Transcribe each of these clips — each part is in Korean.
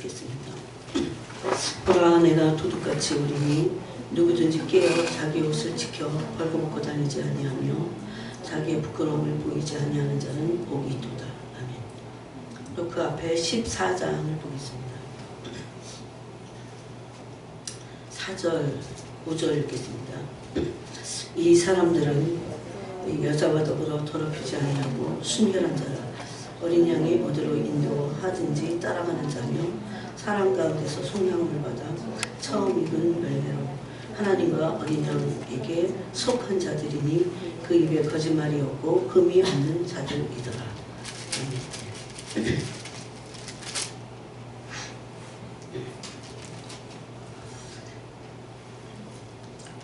읽겠습니다. 보라, 내가 도둑같이 오리니 누구든지 깨어 자기 옷을 지켜 벌거벗고 다니지 아니하며 자기의 부끄러움을 보이지 아니하는 자는 복이 있도다. 아멘. 또 그 앞에 14장을 보겠습니다. 4절, 5절 읽겠습니다. 이 사람들은 여자와 더불어 더럽히지 아니하고 순결한 자라, 어린 양이 어디로 인도하든지 따라가는 자며 사람 가운데서 속량을 받아 처음 입은 열매로 하나님과 어린 양에게 속한 자들이니 그 입에 거짓말이 없고 흠이 없는 자들이더라.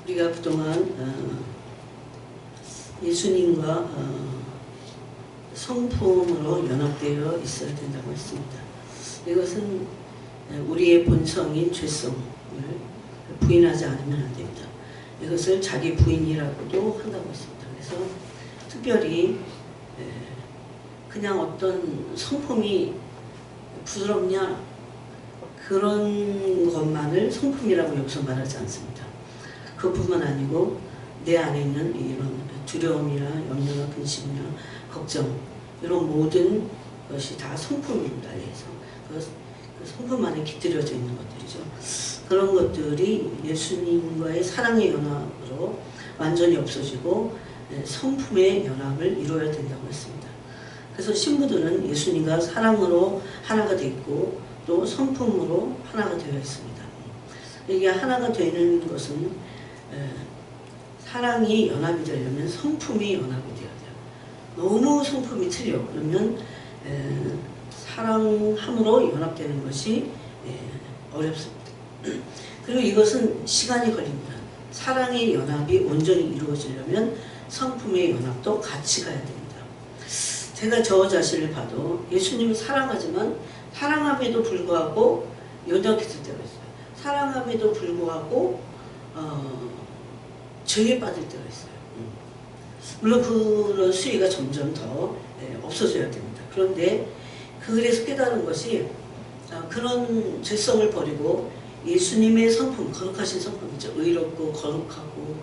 우리가 그동안 예수님과 성품으로 연합되어 있어야 된다고 했습니다. 이것은 우리의 본성인 죄성을 부인하지 않으면 안 됩니다. 이것을 자기 부인이라고도 한다고 했습니다. 그래서 특별히 그냥 어떤 성품이 부드럽냐 그런 것만을 성품이라고 여기서 말하지 않습니다. 그뿐만 아니고 내 안에 있는 이런 두려움이나 염려나 근심이나 걱정 이런 모든 것이 다 성품입니다. 그래서 그 성품 안에 깃들여져 있는 것들이죠. 그런 것들이 예수님과의 사랑의 연합으로 완전히 없어지고 성품의 연합을 이루어야 된다고 했습니다. 그래서 신부들은 예수님과 사랑으로 하나가 되어 있고 또 성품으로 하나가 되어 있습니다. 이게 하나가 되는 것은 사랑이 연합이 되려면 성품이 연합이 되어야 돼요. 너무 성품이 틀려. 그러면 사랑함으로 연합되는 것이 어렵습니다. 그리고 이것은 시간이 걸립니다. 사랑의 연합이 온전히 이루어지려면 성품의 연합도 같이 가야 됩니다. 제가 저 자신을 봐도 예수님을 사랑하지만 사랑함에도 불구하고 연약했을 때가 있어요. 사랑함에도 불구하고 죄에 빠질 때가 있어요. 물론 그런 수위가 점점 더 없어져야 됩니다. 그런데 그래서 깨달은 것이 그런 죄성을 버리고 예수님의 성품, 거룩하신 성품이죠. 의롭고 거룩하고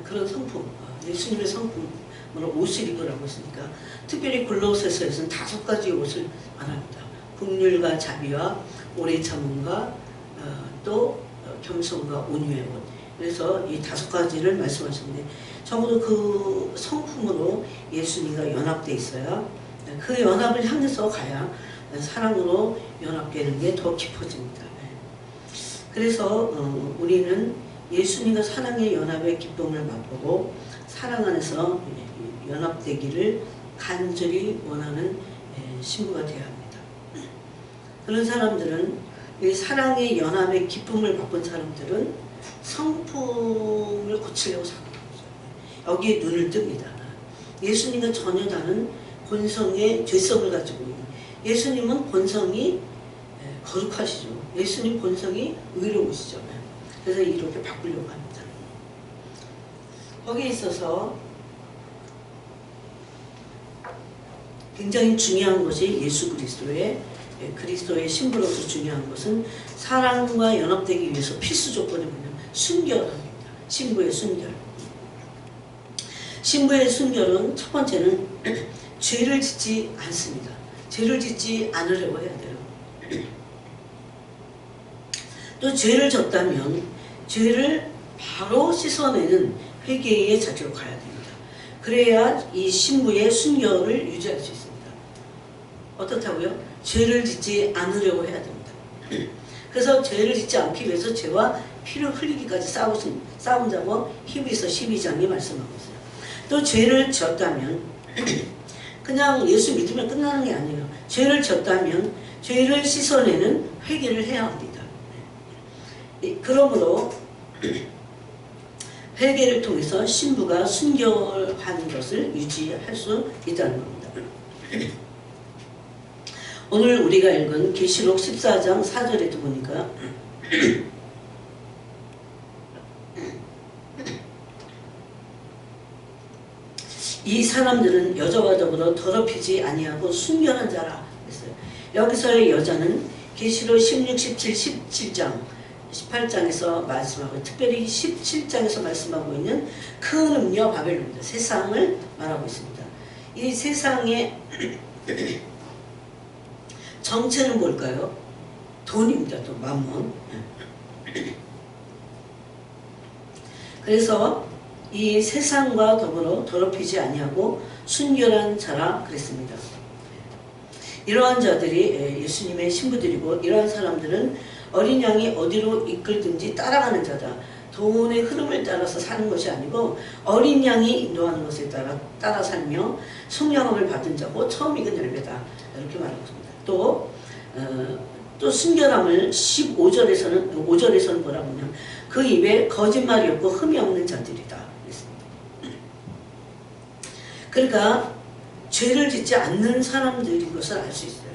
그런 성품, 예수님의 성품으로 옷을 입으라고 했으니까 특별히 골로새서에서는 5가지 옷을 말합니다. 긍휼과 자비와 오래 참음과 또 겸손과 온유의 옷. 그래서 이 5가지를 말씀하셨는데 적어도 그 성품으로 예수님과 연합되어 있어야 그 연합을 향해서 가야 사랑으로 연합되는 게 더 깊어집니다. 그래서 우리는 예수님과 사랑의 연합의 기쁨을 맛보고 사랑 안에서 연합되기를 간절히 원하는 신부가 되어야 합니다. 그런 사람들은 이 사랑의 연합의 기쁨을 맛본 사람들은 성품을 고치려고 사는 거죠. 여기에 눈을 뜹니다. 예수님과 전혀 다른 본성의 죄성을 가지고 있는, 예수님은 본성이 거룩하시죠. 예수님 본성이 의로우시죠. 그래서 이렇게 바꾸려고 합니다. 거기에 있어서 굉장히 중요한 것이 예수 그리스도의 신부로서 중요한 것은 사랑과 연합되기 위해서 필수 조건이 뭐냐면 순결합니다. 신부의 순결. 신부의 순결은 첫 번째는 죄를 짓지 않습니다. 죄를 짓지 않으려고 해야 돼요. 또 죄를 졌다면 죄를 바로 씻어내는 회개의 자리로 가야 됩니다. 그래야 이 신부의 순결을 유지할 수 있습니다. 어떻다고요? 죄를 짓지 않으려고 해야 됩니다. 그래서 죄를 짓지 않기 위해서 죄와 피를 흘리기까지 싸운다고 히브리서 12장이 말씀하고 있어요. 또 죄를 졌다면 그냥 예수 믿으면 끝나는 게 아니에요. 죄를 졌다면 죄를 씻어내는 회개를 해야 합니다. 그러므로 회개를 통해서 신부가 순결한 것을 유지할 수 있다는 겁니다. 오늘 우리가 읽은 계시록 14장 4절에도 보니까 이 사람들은 여자와 더불어 더럽히지 아니하고 순결한 자라 했어요. 여기서의 여자는 계시록 16, 17, 17장 18장에서 말씀하고 특별히 17장에서 말씀하고 있는 큰 음녀 바벨론입니다. 세상을 말하고 있습니다. 이 세상의 정체는 뭘까요? 돈입니다. 또 만몬. 그래서 이 세상과 더불어 더럽히지 아니하고 순결한 자라 그랬습니다. 이러한 자들이 예수님의 신부들이고 이러한 사람들은 어린 양이 어디로 이끌든지 따라가는 자다. 돈의 흐름을 따라서 사는 것이 아니고 어린 양이 인도하는 것에 따라 살며 성령함을 받은 자고 처음 익은 열매다. 이렇게 말하고 있습니다. 또 순결함을 5절에서는 뭐라고 하냐면 그 입에 거짓말이 없고 흠이 없는 자들이다. 그랬습니다. 그러니까 죄를 짓지 않는 사람들인 것을 알 수 있어요.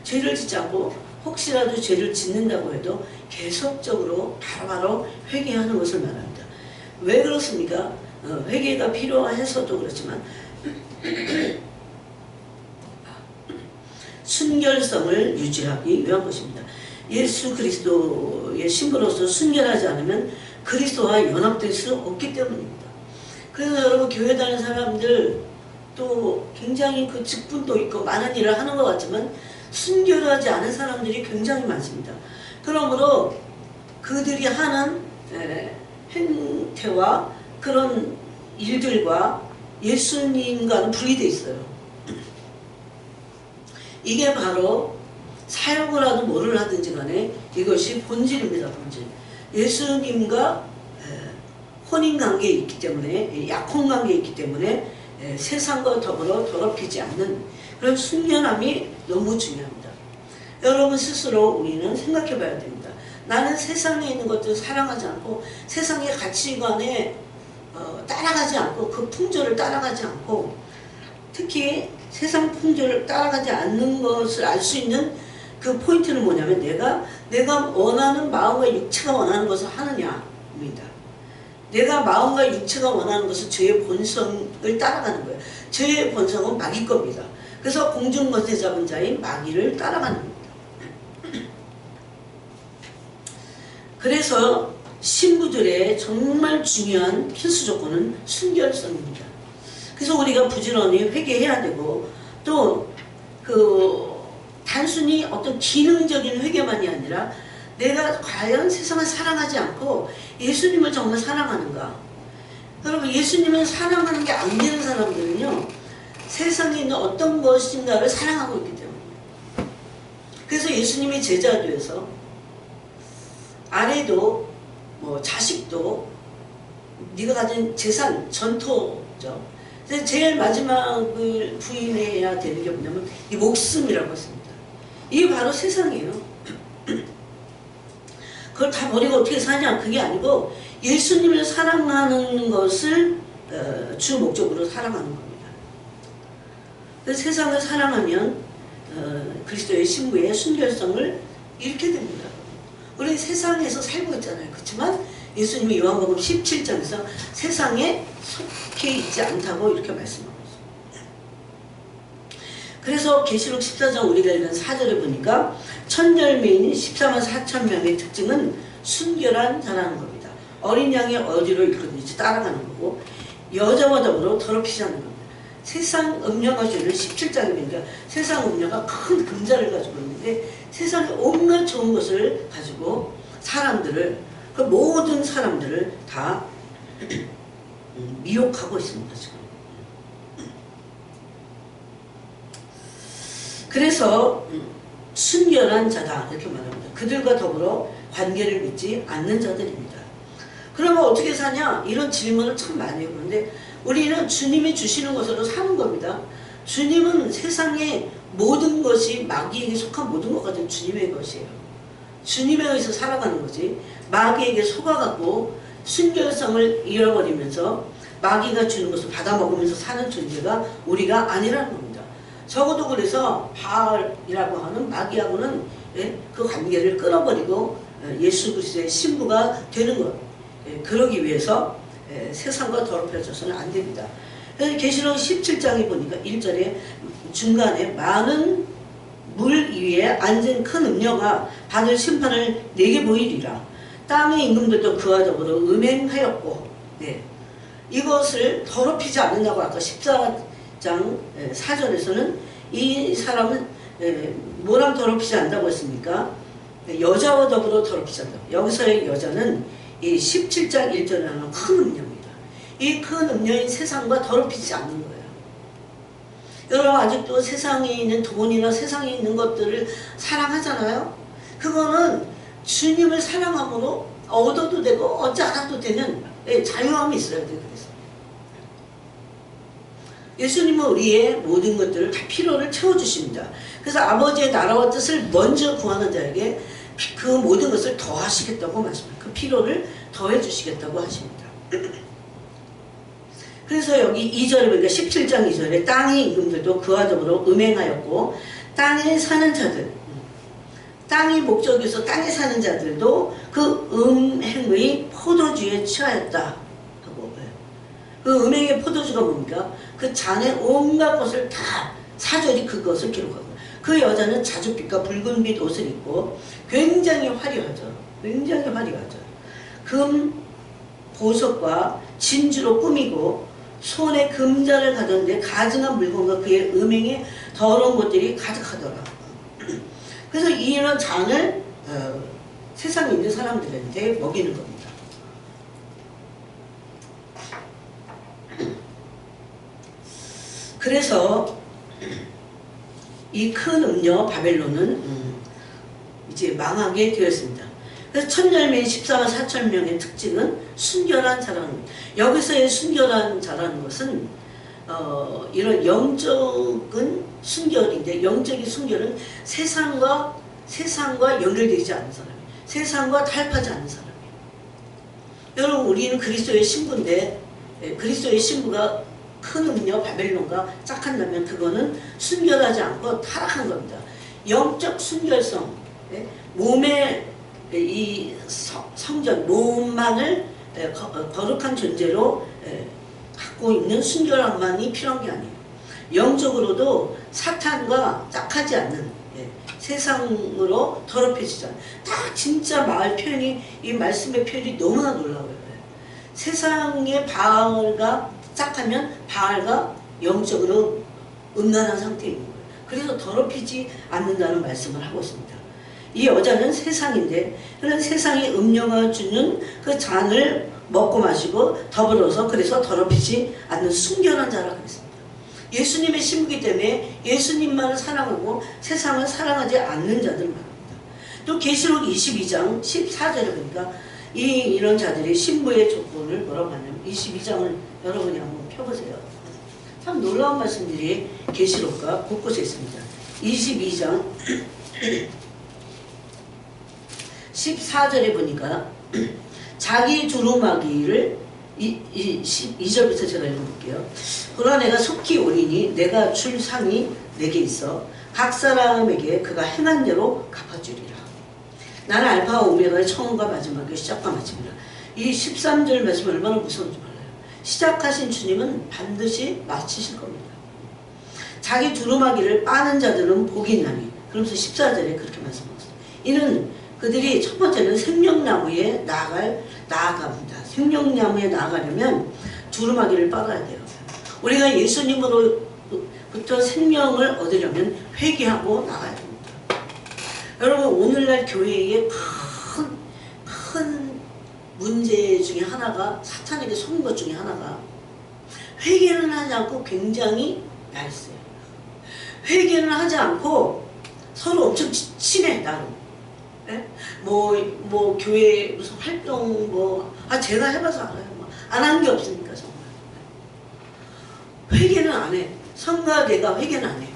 죄를 짓지 않고 혹시라도 죄를 짓는다고 해도 계속적으로 바로바로 회개하는 것을 말합니다. 왜 그렇습니까? 회개가 필요해서도 그렇지만 순결성을 유지하기 위한 것입니다. 예수 그리스도의 신부로서 순결하지 않으면 그리스도와 연합될 수 없기 때문입니다. 그래서 여러분 교회 다니는 사람들 또 굉장히 그 직분도 있고 많은 일을 하는 것 같지만 순결하지 않은 사람들이 굉장히 많습니다. 그러므로 그들이 하는 행태와 그런 일들과 예수님과는 분리되어 있어요. 이게 바로 사역을 하든 뭐를 하든지 간에 이것이 본질입니다. 본질. 예수님과 혼인관계에 있기 때문에 약혼관계에 있기 때문에 세상과 더불어 더럽히지 않는 그런 순결함이 너무 중요합니다. 여러분 스스로 우리는 생각해 봐야 됩니다. 나는 세상에 있는 것들을 사랑하지 않고 세상의 가치관에 따라가지 않고 그 풍조를 따라가지 않고 특히 세상 풍조를 따라가지 않는 것을 알 수 있는 그 포인트는 뭐냐면 내가 원하는 마음과 육체가 원하는 것을 하느냐입니다. 내가 마음과 육체가 원하는 것은 죄의 본성을 따라가는 거예요. 죄의 본성은 마귀 겁니다. 그래서 공중권세 잡은 자인 마귀를 따라가는 겁니다. 그래서 신부들의 정말 중요한 필수 조건은 순결성입니다. 그래서 우리가 부지런히 회개해야 되고 또 단순히 어떤 기능적인 회개만이 아니라 내가 과연 세상을 사랑하지 않고 예수님을 정말 사랑하는가. 여러분 예수님을 사랑하는 게 안 되는 사람들은요 세상에 있는 어떤 것인가를 사랑하고 있기 때문에 그래서 예수님이 제자 되어서 아내도 뭐 자식도 네가 가진 재산 전토죠. 제일 마지막을 부인해야 되는 게 뭐냐면 이 목숨이라고 했습니다. 이게 바로 세상이에요. 그걸 다 버리고 어떻게 사냐 그게 아니고 예수님을 사랑하는 것을 주 목적으로 사랑하는 겁니다. 그래서 세상을 사랑하면 그리스도의 신부의 순결성을 잃게 됩니다. 우리 세상에서 살고 있잖아요. 그렇지만 예수님이 요한복음 17장에서 세상에 속해 있지 않다고 이렇게 말씀하고 있습니다. 그래서 계시록 14장 우리가 읽은 4절에 보니까 천열매인 14만 4천 명의 특징은 순결한 자라는 겁니다. 어린 양이 어디로 이끌든지 따라가는 거고 여자와 더불어 더럽히지 않는 겁니다. 세상 음녀가 죄를 17장에 보니까 세상 음녀가 큰 금자를 가지고 있는데 세상에 온갖 좋은 것을 가지고 사람들을 그 모든 사람들을 다 미혹하고 있습니다. 지금. 그래서 순결한 자다 이렇게 말합니다. 그들과 더불어 관계를 맺지 않는 자들입니다. 그러면 어떻게 사냐? 이런 질문을 참 많이 해요. 그런데 우리는 주님이 주시는 것으로 사는 겁니다. 주님은 세상의 모든 것이 마귀에게 속한 모든 것 같은 주님의 것이에요. 주님에 의해서 살아가는 거지 마귀에게 속아갖고 순결성을 잃어버리면서 마귀가 주는 것을 받아먹으면서 사는 존재가 우리가 아니라는 겁니다. 적어도 그래서 바알이라고 하는 마귀하고는 그 관계를 끊어버리고 예수 그리스도의 신부가 되는 것 그러기 위해서 세상과 더럽혀져서는 안 됩니다. 그래서 계시록 17장에 보니까 1절에 중간에 많은 물 위에 앉은 큰 음녀가 받을 심판을 내게 보이리라. 땅의 임금들도 그와 더불어 음행하였고, 네. 이것을 더럽히지 않는다고 아까 14장 4절에서는 이 사람은 뭐랑 더럽히지 않는다고 했습니까? 여자와 더불어 더럽히지 않는다. 여기서의 여자는 이 17장 1절에 나오는 큰 음녀입니다. 이 큰 음녀인 세상과 더럽히지 않는 거예요. 여러분 아직도 세상에 있는 돈이나 세상에 있는 것들을 사랑하잖아요. 그거는 주님을 사랑함으로 얻어도 되고 얻지 않아도 되는 자유함이 있어야 돼요. 그래서 예수님은 우리의 모든 것들을 다 필요를 채워주십니다. 그래서 아버지의 나라와 뜻을 먼저 구하는 자에게 그 모든 것을 더하시겠다고 말씀합니다. 그 필요를 더해주시겠다고 하십니다. 그래서 여기 2절에 보니까 17장 2절에 땅의 임금들도 그와 더불어 음행하였고 땅에 사는 자들, 땅이 목적이어서 땅에 사는 자들도 그 음행의 포도주에 취하였다 하고, 그 음행의 포도주가 뭡니까? 그 잔에 온갖 것을 다 사절이 그것을 기록하고, 그 여자는 자줏빛과 붉은빛 옷을 입고 굉장히 화려하죠. 굉장히 화려하죠. 금 보석과 진주로 꾸미고 손에 금자를 가졌는데 가증한 물건과 그의 음행에 더러운 것들이 가득하더라. 그래서 이런 잔을 세상에 있는 사람들한테 먹이는 겁니다. 그래서 이 큰 음녀 바벨론은 이제 망하게 되었습니다. 그래서 천열매인 14만 4천 명의 특징은 순결한 자라는 겁니다. 여기서의 순결한 자라는 것은 이런 영적인 순결인데, 영적인 순결은 세상과 연결되지 않는 사람이에요. 세상과 타협하지 않는 사람이에요. 여러분 우리는 그리스도의 신부인데, 그리스도의 신부가 큰 음녀 바벨론과 짝한다면 그거는 순결하지 않고 타락한 겁니다. 영적 순결성, 몸의 이 성전, 몸만을 거룩한 존재로 갖고 있는 순결함만이 필요한 게 아니에요. 영적으로도 사탄과 짝하지 않는, 세상으로 더럽혀지지 않는, 다 진짜 말 표현이, 이 말씀의 표현이 너무나 놀라워요. 세상의 바알과 짝하면 바알과 영적으로 음란한 상태에 있는 거예요. 그래서 더럽히지 않는다는 말씀을 하고 있습니다. 이 여자는 세상인데, 그런 세상의 음료가 주는 그 잔을 먹고 마시고 더불어서 그래서 더럽히지 않는 순결한 자라 그랬습니다. 예수님의 신부이기 때문에 예수님만을 사랑하고 세상을 사랑하지 않는 자들 말입니다. 또 계시록 22장 14절에 보니까 이런 자들이 신부의 조건을 뭐라고 하냐면, 22장을 여러분이 한번 펴보세요. 참 놀라운 말씀들이 계시록과 곳곳에 있습니다. 22장 14절에 보니까 자기 두루마기를 2절부터 제가 읽어볼게요. 그러나 내가 속히 오리니 내가 줄 상이 내게 있어 각 사람에게 그가 행한 대로 갚아주리라. 나는 알파와 오메가의 처음과 마지막의 시작과 마침이라. 이 13절 말씀 얼마나 무서운지 몰라요. 시작하신 주님은 반드시 마치실 겁니다. 자기 두루마기를 빠는 자들은 복이 있나니. 그러면서 14절에 그렇게 말씀하셨어요. 이는 그들이 첫 번째는 생명나무에 나아갑니다. 생명나무에 나아가려면 두루마기를 빨아야 돼요. 우리가 예수님으로부터 생명을 얻으려면 회개하고 나가야 됩니다. 여러분 오늘날 교회의 큰 문제 중에 하나가, 사탄에게 속은 것 중에 하나가 회개는 하지 않고 굉장히 얇어요. 회개는 하지 않고 서로 엄청 친해 나름. 뭐 교회 무슨 활동 제가 해봐서 알아요. 안 한 게 없으니까 정말. 회개는 안 해. 성가대가 회개는 안 해요.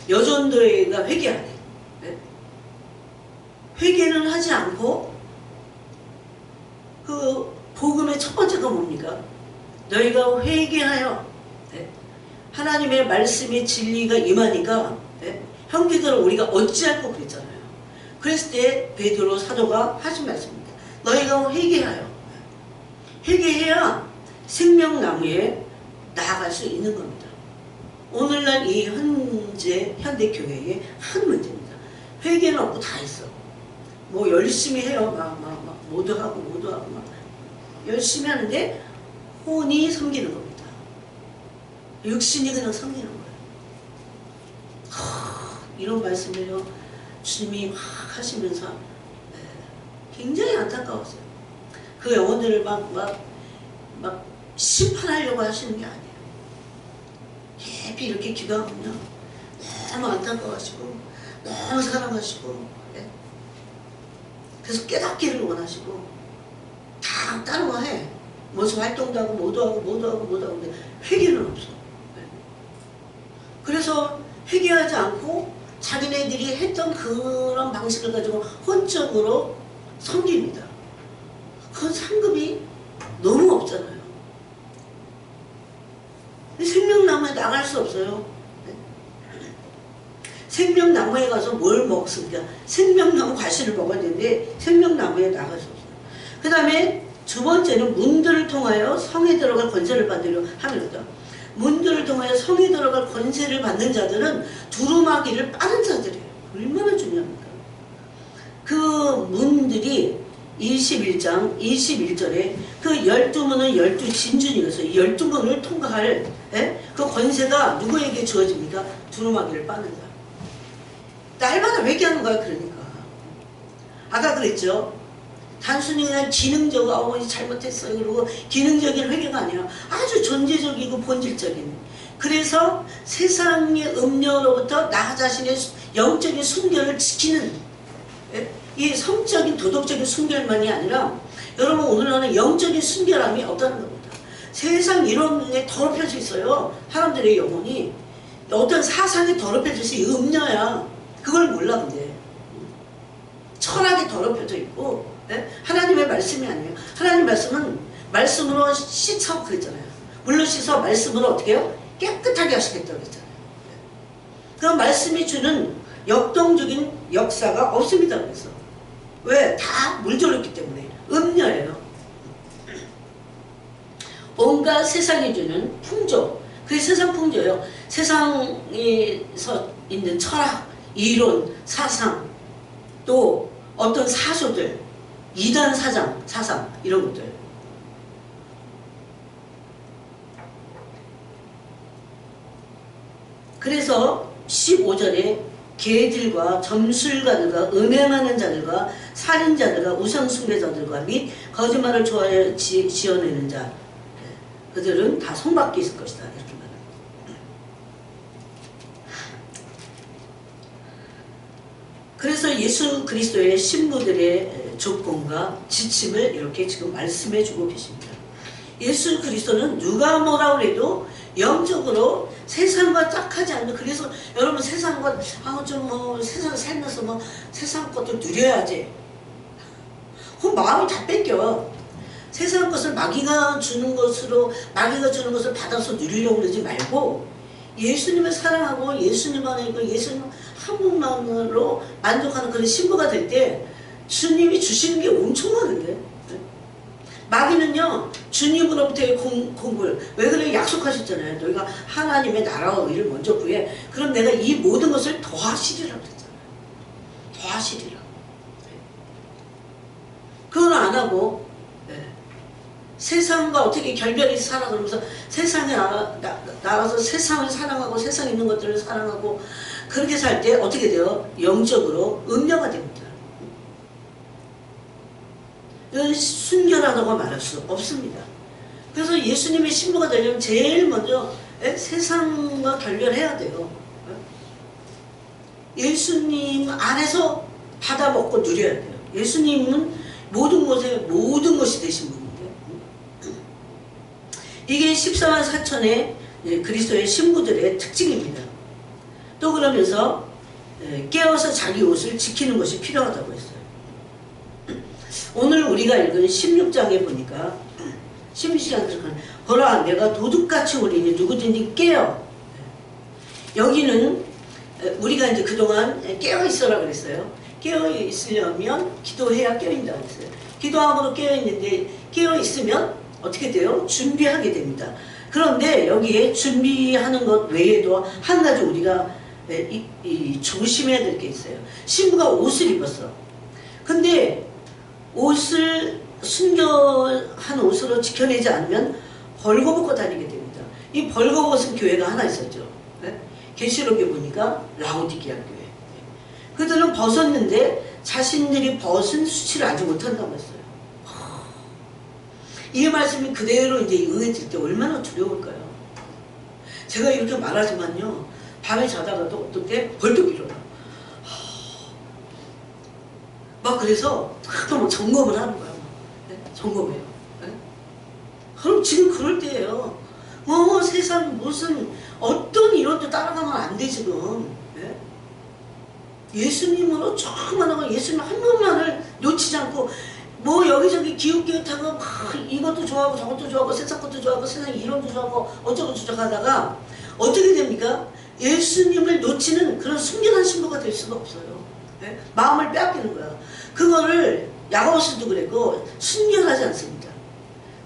여전도회가 회개 안 해. 회개는 하지 않고 그 복음의 첫 번째가 뭡니까? 너희가 회개하여 하나님의 말씀의 진리가 임하니까 형제들을 우리가 어찌할꼬 그랬잖아요. 그랬을 때 베드로 사도가 하신 말씀입니다. 너희가 회개하여, 회개해야 생명나무에 나아갈 수 있는 겁니다. 오늘날 이 현대 교회의 한 문제입니다. 회개는 없고 다 했어. 뭐 열심히 해요. 모두 하고 막 열심히 하는데 혼이 섬기는 겁니다. 육신이 그냥 섬기는 거예요. 이런 말씀을요 주님이 막 하시면서 굉장히 안타까웠어요. 그 영혼들을 막 심판하려고 하시는 게 아니에요. 깊이 이렇게 기도하면요 너무 안타까워하시고 너무 사랑하시고 그래서 깨닫기를 원하시고 다 다른 거 해. 무슨 활동도 하고 뭐도 하고 근데 회개는 없어. 그래서 회개하지 않고 자기네들이 했던 그런 방식을 가지고 혼적으로 섬깁니다. 그 상급이 너무 없잖아요. 생명나무에 나갈 수 없어요. 생명나무에 가서 뭘 먹습니까? 생명나무 과실을 먹어야 되는데 생명나무에 나갈 수 없어요. 그 다음에 두 번째는 문들을 통하여 성에 들어갈 권세를 받으려 합니다. 문들을 통하여 성에 들어갈 권세를 받는 자들은 두루마기를 빠른 자들이에요. 얼마나 중요합니까? 그 문들이 21장 21절에 그 12문은 12진준이어서 12문을 통과할 그 권세가 누구에게 주어집니까? 두루마기를 빠는 자. 날마다 회개하는 거야. 그러니까 아까 그랬죠. 단순히 그냥 기능적으로 잘못했어요 그리고 기능적인 회개가 아니라 아주 존재적이고 본질적인, 그래서 세상의 음료로부터 나 자신의 영적인 순결을 지키는 이 성적인 도덕적인 순결만이 아니라 여러분 오늘날은 영적인 순결함이 없다는 겁니다. 세상 이론에 더럽혀져 있어요. 사람들의 영혼이 어떤 사상에 더럽혀져 있어. 이 음녀야. 그걸 몰라. 근데 철학이 더럽혀져 있고 하나님의 말씀이 아니에요. 하나님 말씀은 말씀으로 씻어 그랬잖아요. 물로 씻어 말씀으로 어떻게 해요? 깨끗하게 하시겠다고 그랬잖아요. 그 말씀이 주는 역동적인 역사가 없습니다. 그래서 왜? 다 물들었기 때문에 음녀예요. 온갖 세상이 주는 풍조, 그게 세상 풍조예요. 세상에서 있는 철학, 이론, 사상, 또 어떤 사조들, 이단 사상 이런 것들. 그래서 15절에 개들과 점술가들과 음행하는 자들과 살인자들과 우상숭배자들과 및 거짓말을 좋아하여 지어내는 자, 그들은 다 손밖에 있을 것이다. 이렇게 말합니다. 그래서 예수 그리스도의 신부들의 조건과 지침을 이렇게 지금 말씀해 주고 계십니다. 예수 그리스도는 누가 뭐라고 해도 영적으로 세상과 짝하지 않는, 그래서 여러분 세상과 세상 살면서 세상 것들 누려야지. 그 마음이 다 뺏겨. 세상 것을 마귀가 주는 것을 받아서 누리려고 그러지 말고 예수님을 사랑하고 예수님 안에 있고 예수님 한 분만으로 만족하는 그런 신부가 될 때 주님이 주시는 게 엄청 많은데, 마귀는요 주님으로부터의 공부를 왜 그래? 약속하셨잖아요. 너희가 하나님의 나라와 의를 먼저 구해, 그럼 내가 이 모든 것을 더하시리라고 그랬잖아요. 더하시리라. 그건 안 하고 세상과 어떻게 결별이 살아가면서 세상에 나가서 세상을 사랑하고 세상에 있는 것들을 사랑하고 그렇게 살 때 어떻게 돼요? 영적으로 음녀가 됩니다. 순결하다고 말할 수 없습니다. 그래서 예수님의 신부가 되려면 제일 먼저 세상과 결별해야 돼요. 예수님 안에서 받아 먹고 누려야 돼요. 예수님은 모든 곳에 모든 것이 되신 분인데, 이게 14만 4천의 그리스도의 신부들의 특징입니다. 또 그러면서 깨어서 자기 옷을 지키는 것이 필요하다고 했어요. 오늘 우리가 읽은 16장에 보니까 16장에 보라 내가 도둑같이 오리니 누구든지 깨어. 여기는 우리가 이제 그동안 깨어 있어라 그랬어요. 깨어 있으려면 기도해야 깨어 있다고 했어요. 기도함으로 깨어 있는데 깨어 있으면 어떻게 돼요? 준비하게 됩니다. 그런데 여기에 준비하는 것 외에도 한 가지 우리가 조심해야 될 게 있어요. 신부가 옷을 입었어. 근데 옷을 순결한 옷으로 지켜내지 않으면 벌거벗고 다니게 됩니다. 이 벌거벗은 교회가 하나 있었죠. 네? 계시록에 보니까 라오디게아 교회. 그들은 벗었는데 자신들이 벗은 수치를 알지 못한다고 했어요. 이 말씀이 그대로 이제 의해질 때 얼마나 두려울까요? 제가 이렇게 말하지만요, 밤에 자다가도 어떤 때 벌떡 일어나. 막 그래서 막 점검을 하는 거야. 네? 점검해요. 네? 그럼 지금 그럴 때예요. 세상 무슨 어떤 이론도 따라가면 안 돼 지금. 네? 예수님으로 조그만한 예수님 한 분만을 놓치지 않고 뭐 여기저기 기웃기웃하고 막 이것도 좋아하고 저것도 좋아하고 세상 것도 좋아하고 세상 이론도 좋아하고 어쩌고 저쩌고 하다가 어떻게 됩니까? 예수님을 놓치는 그런 순결한 신부가 될 수가 없어요. 네? 마음을 빼앗기는 거야. 그거를 야고보서도 그랬고 순결하지 않습니다.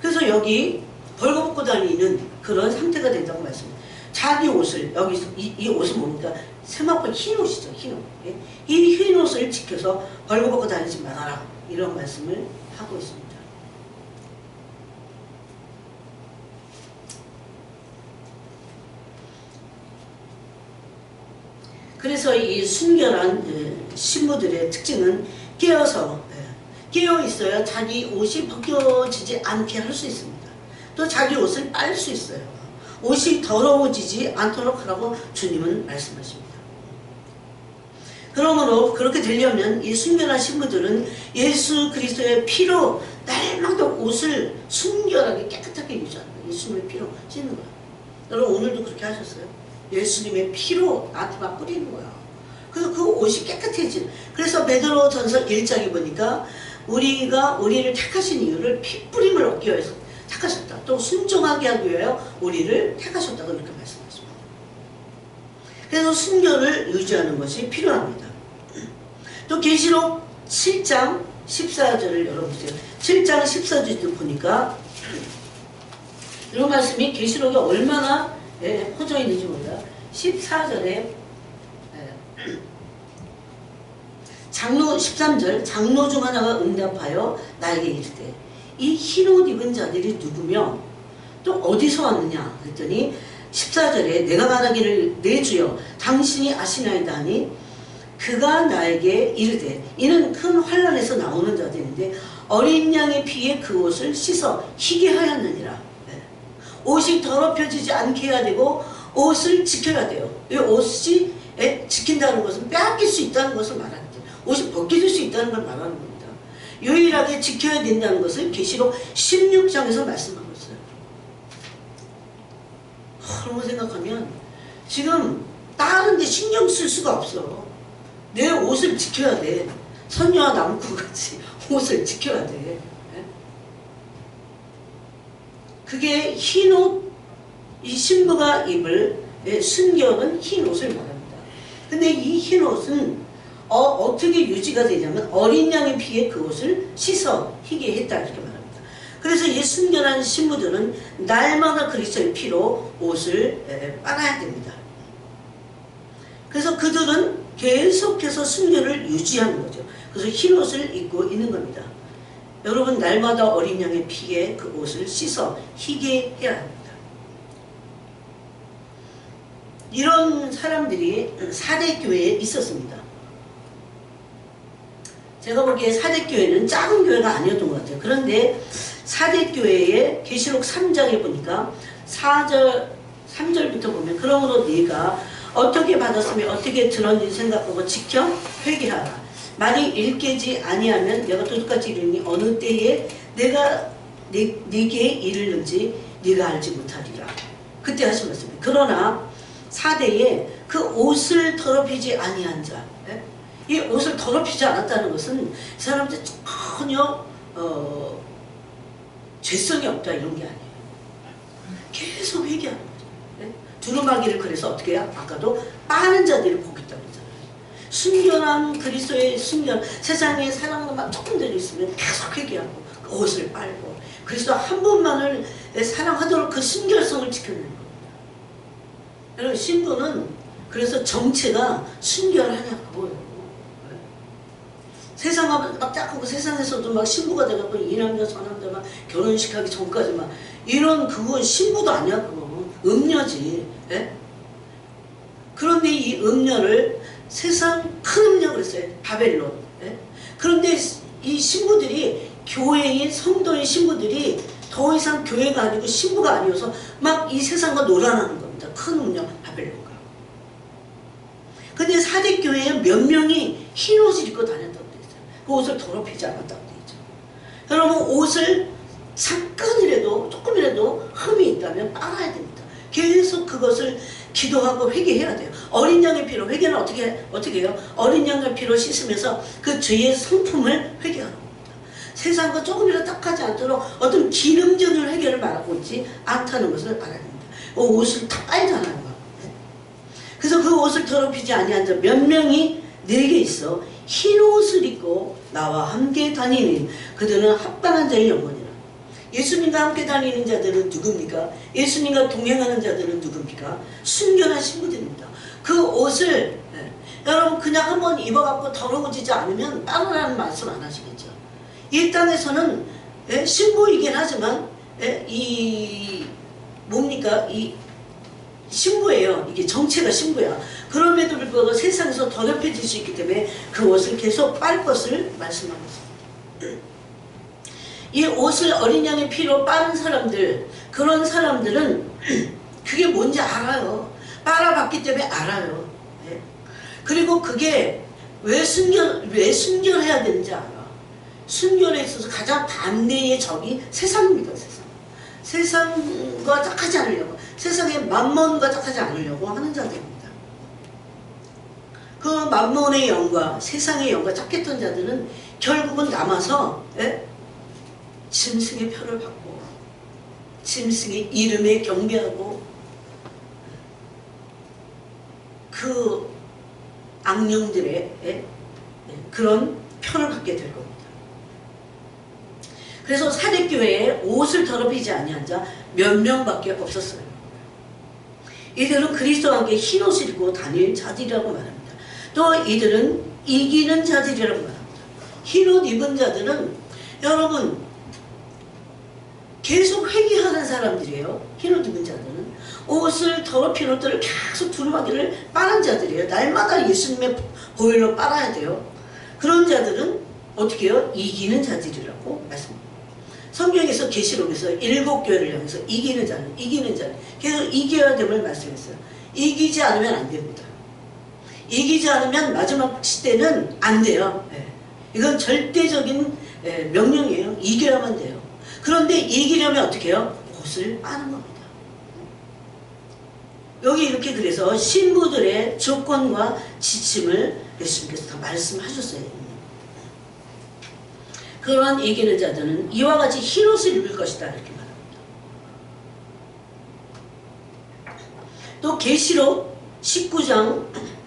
그래서 여기 벌거벗고 다니는 그런 상태가 된다고 말씀합니다. 자기 옷을 여기서 이 옷은 뭡니까? 세마포 흰 옷이죠. 흰 옷. 예? 이 흰 옷을 지켜서 벌거벗고 다니지 말아라. 이런 말씀을 하고 있습니다. 그래서 이 순결한 신부들의 특징은 깨어 있어야 자기 옷이 벗겨지지 않게 할 수 있습니다. 또 자기 옷을 빨 수 있어요. 옷이 더러워지지 않도록 하라고 주님은 말씀하십니다. 그러므로 그렇게 되려면 이 순결한 신부들은 예수 그리스도의 피로 날마다 옷을 순결하게 깨끗하게 유지하는 거예요. 예수님의 피로 씻는 거예요. 여러분 오늘도 그렇게 하셨어요? 예수님의 피로 나한테 막 뿌리는 거야. 그래서 그 옷이 깨끗해지는. 그래서 베드로전서 1장에 보니까 우리를 택하신 이유를 피 뿌림을 얻기 위해서 택하셨다. 또 순종하게 하기 위하여 우리를 택하셨다고 이렇게 말씀하십니다. 그래서 순결을 유지하는 것이 필요합니다. 또 계시록 7장 14절을 열어보세요. 7장 14절도 보니까 이런 말씀이 계시록에 얼마나 퍼져 있는지 몰라요. 14절에 장로 13절 장로 중 하나가 응답하여 나에게 이르되 이 흰옷 입은 자들이 누구며 또 어디서 왔느냐 그랬더니 14절에 내가 말하기를 내 주여 당신이 아시나이다 하니 그가 나에게 이르되 이는 큰 환란에서 나오는 자들인데 어린 양의 피에 그 옷을 씻어 희게 하였느니라. 옷이 더럽혀지지 않게 해야 되고 옷을 지켜야 돼요. 이 옷이 지킨다는 것은 빼앗길 수 있다는 것을 말하는 거죠. 옷이 벗겨질 수 있다는 걸 말하는 겁니다. 유일하게 지켜야 된다는 것을 계시록 16장에서 말씀하고 있어요. 그런 거 생각하면 지금 다른 데 신경 쓸 수가 없어. 내 옷을 지켜야 돼. 선녀와 나무꾼같이 옷을 지켜야 돼. 그게 흰옷, 이 신부가 입을 순결은 흰옷을 말합니다. 근데 이 흰옷은 어떻게 유지가 되냐면 어린 양의 피에 그 옷을 씻어 희게 했다 이렇게 말합니다. 그래서 이 순결한 신부들은 날마다 그리스도의 피로 옷을 빨아야 됩니다. 그래서 그들은 계속해서 순결을 유지하는 거죠. 그래서 흰옷을 입고 있는 겁니다. 여러분 날마다 어린 양의 피에 그 옷을 씻어 희게 해야 합니다. 이런 사람들이 사대교회에 있었습니다. 제가 보기에 사대교회는 작은 교회가 아니었던 것 같아요. 그런데 사대교회의 계시록 3장에 보니까 3절부터 보면 그러므로 네가 어떻게 받았으며 어떻게 들었는지 생각하고 지켜 회개하라. 만일 일깨지 아니하면 내가 똑같이 이르니 어느 때에 내가 네게 이르는지 네가 알지 못하리라. 그때 하신 말씀입니다. 그러나 4대에 그 옷을 더럽히지 아니한 자, 이 옷을 더럽히지 않았다는 것은 이 사람들 전혀 죄성이 없다 이런 게 아니에요. 계속 회개하는 거죠. 두루마기를 그래서 어떻게 해요? 아까도 빠는 자들을 복있다고 했잖아요. 순결한 그리스도의 순결, 세상에 사랑만 조금 들어 있으면 계속 회개하고 그 옷을 빨고 그리스도 한 분만을 사랑하도록 그 순결성을 지켜내는 겁니다. 여러분, 신부는 그래서 정체가 순결하냐고요. 세상하고 막 짝하고 세상에서도 막 신부가 돼갖고 이 남자 저 남자 막 결혼식하기 전까지 막 이런 그거 신부도 아니야. 그거 음녀지. 예? 그런데 이 음녀를 세상 큰 음녀 그랬어요. 바벨론. 예? 그런데 이 신부들이 교회인 성도인 신부들이 더 이상 교회가 아니고 신부가 아니어서 막 이 세상과 놀아나는 겁니다. 큰 음녀 바벨론과. 근데 사대교회에 몇 명이 흰 옷을 입고 다녔다고 돼 있어요. 그 옷을 더럽히지 않았다고 돼 있죠. 여러분, 옷을 잠깐이라도 조금이라도 흠이 있다면 빨아야 됩니다. 계속 그것을 기도하고 회개해야 돼요. 어린 양의 피로, 회개는 어떻게 해요? 어린 양의 피로 씻으면서 그 죄의 성품을 회개하는 겁니다. 세상과 조금이라도 딱하지 않도록 어떤 기능적인 회개를 말하고 있지 않다는 것을 알아야 됩니다. 옷을 다 빨잖아요. 그래서 그 옷을 더럽히지 아니한 자 몇 명이 내게 있어 흰 옷을 입고 나와 함께 다니는 그들은 합당한 자의 영혼이라. 예수님과 함께 다니는 자들은 누굽니까? 예수님과 동행하는 자들은 누굽니까? 순결한 신부들입니다. 그 옷을 여러분 그냥 한번 입어갖고 더러워지지 않으면 따르라는 말씀 안 하시겠죠. 이 땅에서는 신부이긴 하지만 이 뭡니까? 이 신부예요. 이게 정체가 신부야. 그럼에도 불구하고 세상에서 더럽혀질 수 있기 때문에 그 옷을 계속 빨 것을 말씀하고 있습니다. 이 옷을 어린 양의 피로 빠른 사람들, 그런 사람들은 그게 뭔지 알아요. 빨아봤기 때문에 알아요. 네. 그리고 그게 왜 순결해야 되는지 알아. 순결에 있어서 가장 반대의 적이 세상입니다. 세상과 짝하지 않으려고, 세상의 만몬과 짝하지 않으려고 하는 자들입니다. 그 만몬의 영과 세상의 영과 짝했던 자들은 결국은 남아서 짐승의 표를 받고 짐승의 이름에 경배하고 그 악령들의 그런 표를 받게 될 겁니다. 그래서 사대교회에 옷을 더럽히지 아니한 자 몇 명밖에 없었어요. 이들은 그리스도와 함께 흰 옷을 입고 다닐 자들이라고 말합니다. 또 이들은 이기는 자들이라고 말합니다. 흰 옷 입은 자들은 여러분 계속 회개하는 사람들이에요. 흰 옷 입은 자들은 옷을 더럽힌 옷들을 계속 두루마기를 빨은 자들이에요. 날마다 예수님의 보혈로 빨아야 돼요. 그런 자들은 어떻게 해요? 이기는 자들이라고 말씀합니다. 성경에서 계시록에서 7교회를 향해서 이기는 자는 계속 이겨야 됨을 말씀했어요. 이기지 않으면 안 됩니다. 이기지 않으면 마지막 시대는 안 돼요. 이건 절대적인 명령이에요. 이겨야만 돼요. 그런데 이기려면 어떻게 해요? 옷을 빠는 겁니다. 여기 이렇게 그래서 신부들의 조건과 지침을 예수님께서 다 말씀하셨어요. 그러한 이기는 자들은 이와 같이 흰옷을 입을 것이다 이렇게 말합니다. 또 계시록 19장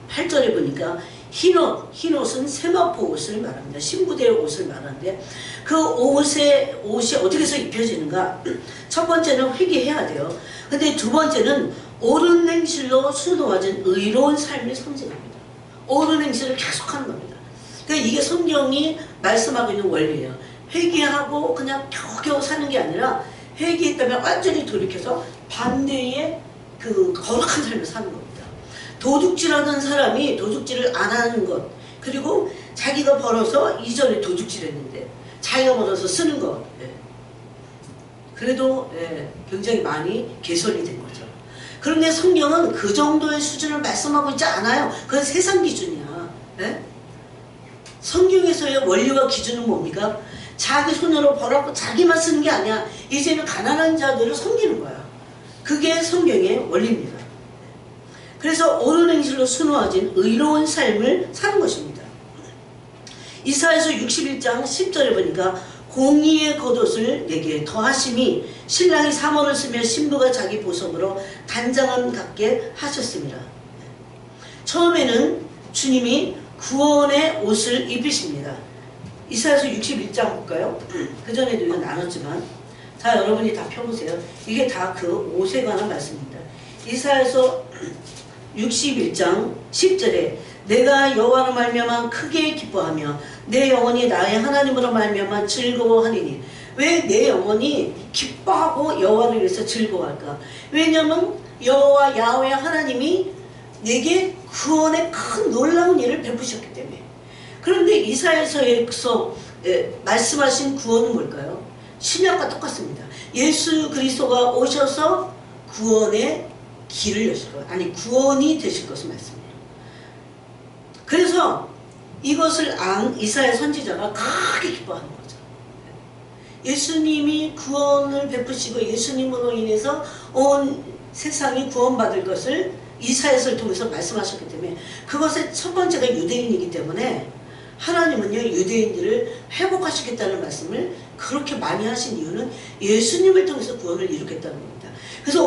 8절에 보니까 흰옷은 세마포 옷을 말합니다. 신부들의 옷을 말하는데 그 옷이 어떻게 해서 입혀지는가? 첫 번째는 회개해야 돼요. 근데 두 번째는 옳은 행실로 수놓아진 의로운 삶을 상징합니다. 옳은 행실을 계속하는 겁니다. 그러니까 이게 성경이 말씀하고 있는 원리예요. 회개하고 그냥 겨우겨우 사는 게 아니라 회개했다면 완전히 돌이켜서 반대의 그 거룩한 삶을 사는 겁니다. 도둑질하던 사람이 도둑질을 안 하는 것, 그리고 자기가 벌어서 이전에 도둑질했는데 자기가 벌어서 쓰는 것, 그래도 굉장히 많이 개선이 된 거죠. 그런데 성경은 그 정도의 수준을 말씀하고 있지 않아요. 그건 세상 기준이야. 성경에서의 원리와 기준은 뭡니까? 자기 손으로 벌었고 자기만 쓰는 게 아니야. 이제는 가난한 자들을 섬기는 거야. 그게 성경의 원리입니다. 그래서 옳은 행실로 수놓아진 의로운 삶을 사는 것입니다. 이사야서 61장 10절에 보니까 공의의 겉옷을 내게 더하심이 신랑이 사모를 쓰며 신부가 자기 보석으로 단장함 같게 하셨습니다. 처음에는 주님이 구원의 옷을 입히십니다. 이사야서 61장 볼까요? 그전에도 이거 나눴지만, 자, 여러분이 다 펴보세요. 이게 다 그 옷에 관한 말씀입니다. 이사야서 61장 10절에 내가 여호와로 말미암아 크게 기뻐하며 내 영혼이 나의 하나님으로 말미암아 즐거워하리니. 왜 내 영혼이 기뻐하고 여호와를 위해서 즐거워할까? 왜냐하면 여호와 야훼 하나님이 내게 구원의 큰 놀라운 일을 베푸셨기 때문에. 그런데 이사야서에서 말씀하신 구원은 뭘까요? 신약과 똑같습니다. 예수 그리스도가 오셔서 구원의 길을 여실 것, 아니 구원이 되실 것을 말씀해요. 그래서 이것을 안 이사야 선지자가 크게 기뻐하는 거죠. 예수님이 구원을 베푸시고 예수님으로 인해서 온 세상이 구원받을 것을 이사야서를 통해서 말씀하셨기 때문에, 그것의 첫 번째가 유대인이기 때문에 하나님은요 유대인들을 회복하시겠다는 말씀을 그렇게 많이 하신 이유는 예수님을 통해서 구원을 이루겠다는 겁니다. 그래서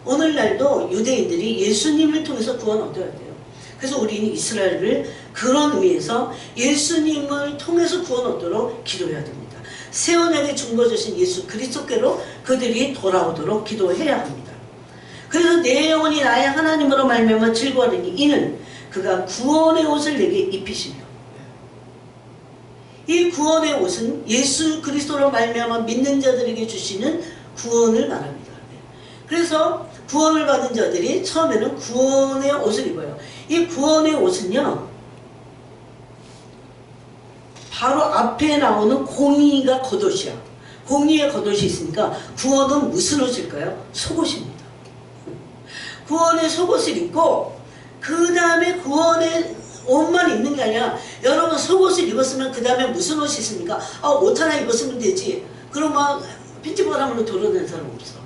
오늘날도 유대인들이 예수님을 통해서 구원을 얻어야 돼요. 그래서 우리는 이스라엘을 그런 의미에서 예수님을 통해서 구원 얻도록 기도해야 됩니다. 새 언약의 중보자신 예수 그리스도께로 그들이 돌아오도록 기도해야 합니다. 그래서 내 영혼이 나의 하나님으로 말미암아 즐거워하리니 이는 그가 구원의 옷을 내게 입히시며. 이 구원의 옷은 예수 그리스도로 말미암아 믿는 자들에게 주시는 구원을 말합니다. 그래서 구원을 받은 자들이 처음에는 구원의 옷을 입어요. 이 구원의 옷은요, 바로 앞에 나오는 공의가 겉옷이야. 공의의 겉옷이 있으니까 구원은 무슨 옷일까요? 속옷입니다. 구원의 속옷을 입고 그 다음에 구원의 옷만 입는 게 아니라, 여러분 속옷을 입었으면 그 다음에 무슨 옷이 있습니까? 옷 하나 입었으면 되지. 그럼 막 핀지바람으로 돌아다니는 사람 없어.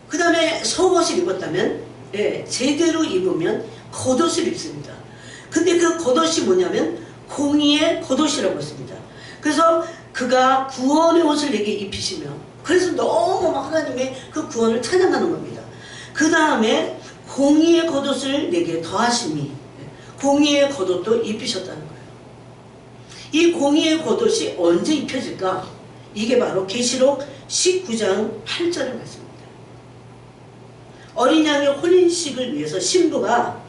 그 다음에 속옷을 입었다면, 제대로 입으면 겉옷을 입습니다. 근데 그 겉옷이 뭐냐면 공의의 겉옷이라고 했습니다. 그래서 그가 구원의 옷을 내게 입히시며, 그래서 너무 하나님의 그 구원을 찬양하는 겁니다. 그 다음에 공의의 겉옷을 내게 더하심이, 공의의 겉옷도 입히셨다는 거예요. 이 공의의 겉옷이 언제 입혀질까? 이게 바로 계시록 19장 8절의 말씀입니다. 어린 양의 혼인식을 위해서 신부가,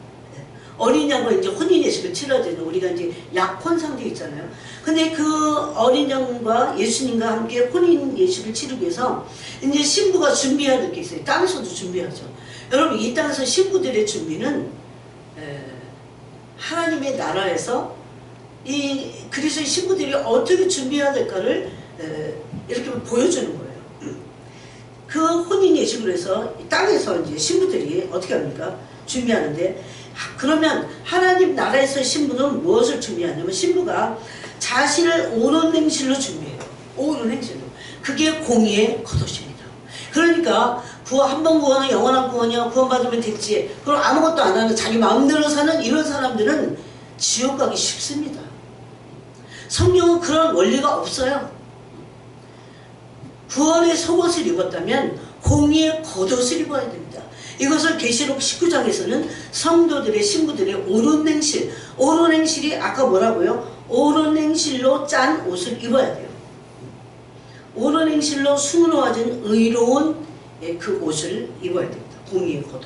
어린 양과 이제 혼인 예식을 치러야 되는, 우리가 이제 약혼 상대 있잖아요. 근데 그 어린 양과 예수님과 함께 혼인 예식을 치르기 위해서 이제 신부가 준비해야 될 게 있어요. 땅에서도 준비하죠. 여러분, 이 땅에서 신부들의 준비는 하나님의 나라에서 이 그리스도의 신부들이 어떻게 준비해야 될까를 이렇게 보여주는 거예요. 그 혼인 예식을 해서 땅에서 이제 신부들이 어떻게 합니까? 준비하는데, 그러면 하나님 나라에서 신부는 무엇을 준비하냐면, 신부가 자신을 옳은 행실로 준비해요. 옳은 행실로. 그게 공의의 겉옷입니다. 그러니까 한 번 구원은 영원한 구원이야, 구원받으면 됐지, 그럼 아무것도 안 하는 자기 마음대로 사는 이런 사람들은 지옥 가기 쉽습니다. 성경은 그런 원리가 없어요. 구원의 속옷을 입었다면 공의의 겉옷을 입어야 됩니다. 이것을 계시록 19장에서는 성도들의, 신부들의 옳은 행실, 옳은 행실이 아까 뭐라고요? 옳은 행실로 짠 옷을 입어야 돼요. 옳은 행실로 수놓아진 의로운 그 옷을 입어야 됩니다. 공의의 겉옷.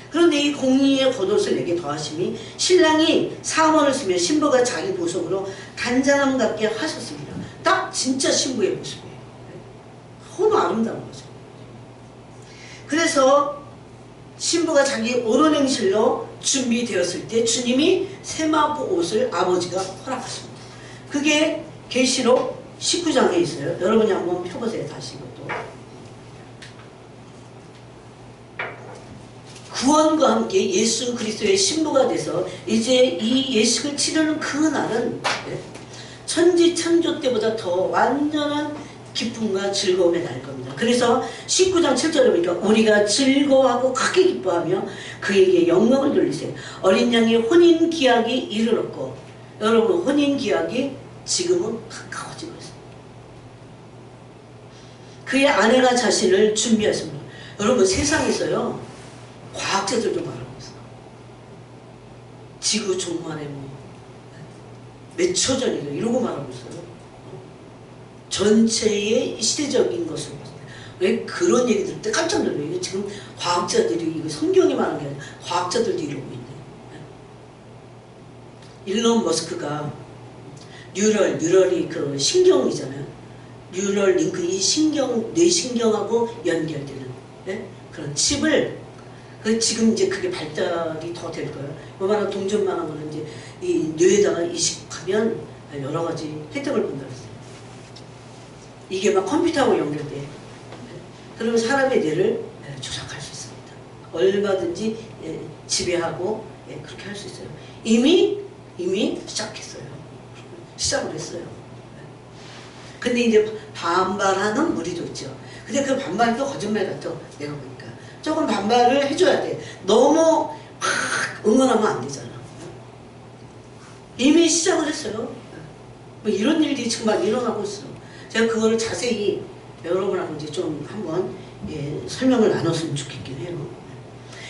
그런데 이 공의의 겉옷을 내게 더하심이, 신랑이 사원을 쓰며 신부가 자기 보석으로 단장함 같게 하셨습니다. 딱 진짜 신부의 모습이에요. 너무 아름다운 거죠. 그래서 신부가 자기 옳은 행실로 준비되었을 때 주님이 세마포 옷을 아버지가 허락하십니다. 그게 계시록 19장에 있어요. 여러분이 한번 펴보세요. 다시 이것도. 구원과 함께 예수 그리스도의 신부가 돼서 이제 이 예식을 치르는 그 날은 천지 창조 때보다 더 완전한 기쁨과 즐거움의 날일 겁니다. 그래서 19장 7절에 보니까 우리가 즐거워하고 크게 기뻐하며 그에게 영광을 돌리세요. 어린 양의 혼인 기약이 이르렀고, 여러분 혼인 기약이 지금은 가까워지고 있습니다. 그의 아내가 자신을 준비했습니다. 여러분 세상에서요 과학자들도 말하고 있어요. 지구 종말에 뭐 몇 초 전이다 이러고 말하고 있어요. 전체의 시대적인 것을 봤을 때 왜 그런 얘기 들을 때 깜짝 놀라요. 이게 지금 과학자들이 이거 성경이 말하는 게 아니라 과학자들도 이러고 있네. 일론 머스크가 뉴럴이 그 신경이잖아요. 뉴럴 링크 이 신경 뇌신경하고 연결되는 그런 칩을 지금 이제 그게 발달이 더 될 거예요. 요만한 동전만한 거는 이제 이 뇌에다가 이식하면 여러 가지 혜택을 본다 그랬어요. 이게 막 컴퓨터하고 연결돼. 그러면 사람의 뇌를 조작할 수 있습니다. 얼마든지 지배하고 그렇게 할 수 있어요. 이미 시작했어요. 시작을 했어요. 근데 이제 반발하는 무리도 있죠. 근데 그 반발도 거짓말 같아. 내가 보니까 조금 반발을 해줘야 돼. 너무 막 응원하면 안 되잖아. 이미 시작을 했어요. 뭐 이런 일들이 지금 막 일어나고 있어. 제가 그거를 자세히 여러분하고 이제 좀 한번 설명을 나눴으면 좋겠긴 해요.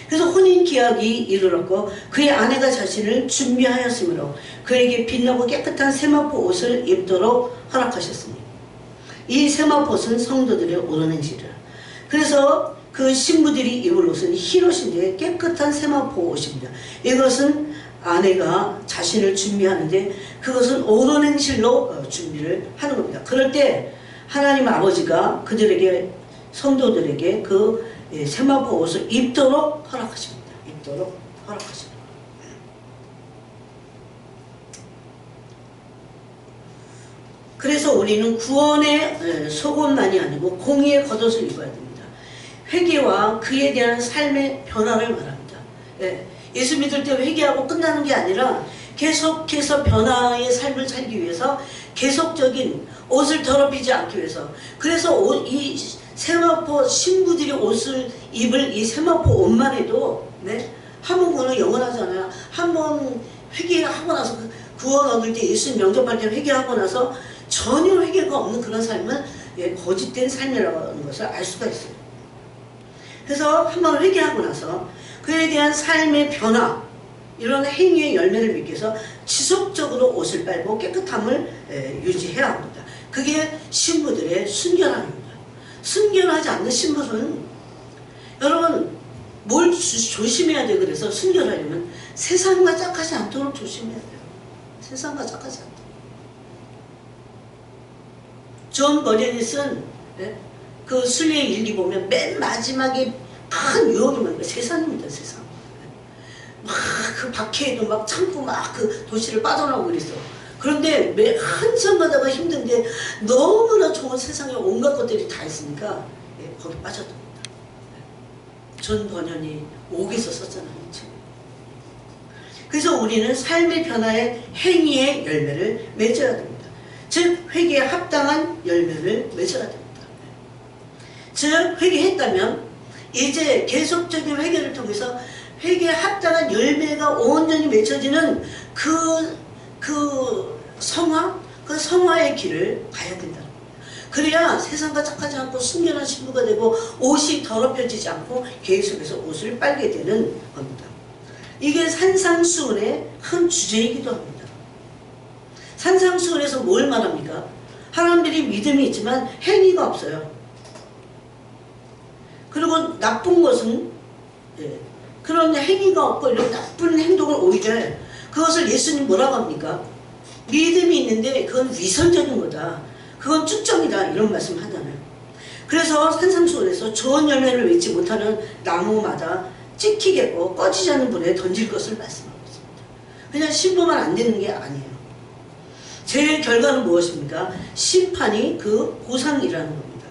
그래서 혼인 기약이 이르렀고 그의 아내가 자신을 준비하였으므로 그에게 빛나고 깨끗한 세마포 옷을 입도록 허락하셨습니다. 이 세마포 옷은 성도들의 옳은 행실이라. 그래서 그 신부들이 입을 옷은 흰 옷인데 깨끗한 세마포 옷입니다. 이것은 아내가 자신을 준비하는데 그것은 옳은 행실로 준비를 하는 겁니다. 그럴 때 하나님 아버지가 그들에게 성도들에게 그 세마포 옷을 입도록 허락하십니다. 입도록 허락하십니다. 그래서 우리는 구원의 속옷만이 아니고 공의의 겉옷을 입어야 됩니다. 회개와 그에 대한 삶의 변화를 말합니다. 예수 믿을 때 회개하고 끝나는 게 아니라 계속해서 변화의 삶을 살기 위해서 계속적인 옷을 더럽히지 않기 위해서 그래서 이 세마포 신부들이 옷을 입을 이 세마포 옷만 해도 한번 그거는 영원하잖아요. 한번 회개하고 나서 구원 얻을 때 예수 영접할 때 회개하고 나서 전혀 회개가 없는 그런 삶은 거짓된 삶이라는 것을 알 수가 있어요. 그래서 한번 회개하고 나서 그에 대한 삶의 변화 이런 행위의 열매를 맺기 위해서 지속적으로 옷을 빨고 깨끗함을 유지해야 합니다. 그게 신부들의 순결함입니다. 순결하지 않는 신부는 여러분 뭘 조심해야 돼요. 그래서 순결하려면 세상과 짝하지 않도록 조심해야 돼요. 세상과 짝하지 않도록. 존 버제니슨 그 순례의 일기 보면 맨 마지막에 큰 유혹이 뭔가 세상입니다. 세상. 막 그 박해에도 막 참고 막 그 도시를 빠져나오고 그랬어. 그런데 매 한참 가다가 힘든데 너무나 좋은 세상에 온갖 것들이 다 있으니까 거기 빠져듭니다. 존 버년이 옥에서 썼잖아요. 그래서 우리는 삶의 변화의 행위의 열매를 맺어야 됩니다. 즉 회개에 합당한 열매를 맺어야 됩니다. 즉 회개했다면 이제 계속적인 회개를 통해서 회개에 합당한 열매가 온전히 맺혀지는 그 성화의 길을 가야 된다는 겁니다. 그래야 세상과 착하지 않고 순결한 신부가 되고 옷이 더럽혀지지 않고 계속해서 옷을 빨게 되는 겁니다. 이게 산상수훈의 큰 주제이기도 합니다. 산상수훈에서 뭘 말합니까? 사람들이 믿음이 있지만 행위가 없어요. 그리고 나쁜 것은 그런 행위가 없고 이런 나쁜 행동을 오히려 그것을 예수님 뭐라고 합니까? 믿음이 있는데 그건 위선적인 거다. 그건 쭉정이다. 이런 말씀 하잖아요. 그래서 산상수훈에서 좋은 열매를 맺지 못하는 나무마다 찍히겠고 꺼지지 않는 불에 던질 것을 말씀하고 있습니다. 그냥 신부만 안 되는 게 아니에요. 제 결과는 무엇입니까? 심판이 그 보상이라는 겁니다.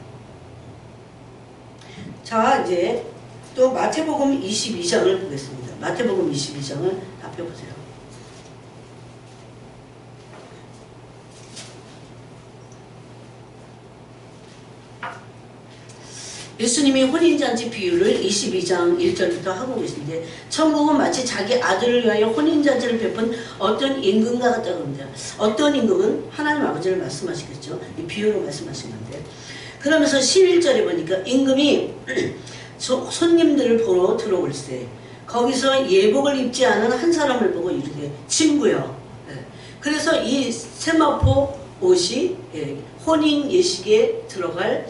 자, 이제 또 마태복음 22장을 보겠습니다. 마태복음 22장을 앞에 보세요. 예수님이 혼인잔치 비유를 22장 1절부터 하고 계신데 천국은 마치 자기 아들을 위하여 혼인잔치를 베푼 어떤 임금과 같다고 합니다. 어떤 임금은 하나님 아버지를 말씀하시겠죠. 이 비유로 말씀하신 건데 그러면서 11절에 보니까 임금이 손님들을 보러 들어올 때 거기서 예복을 입지 않은 한 사람을 보고 이르되 친구여. 그래서 이 세마포 옷이 혼인 예식에 들어갈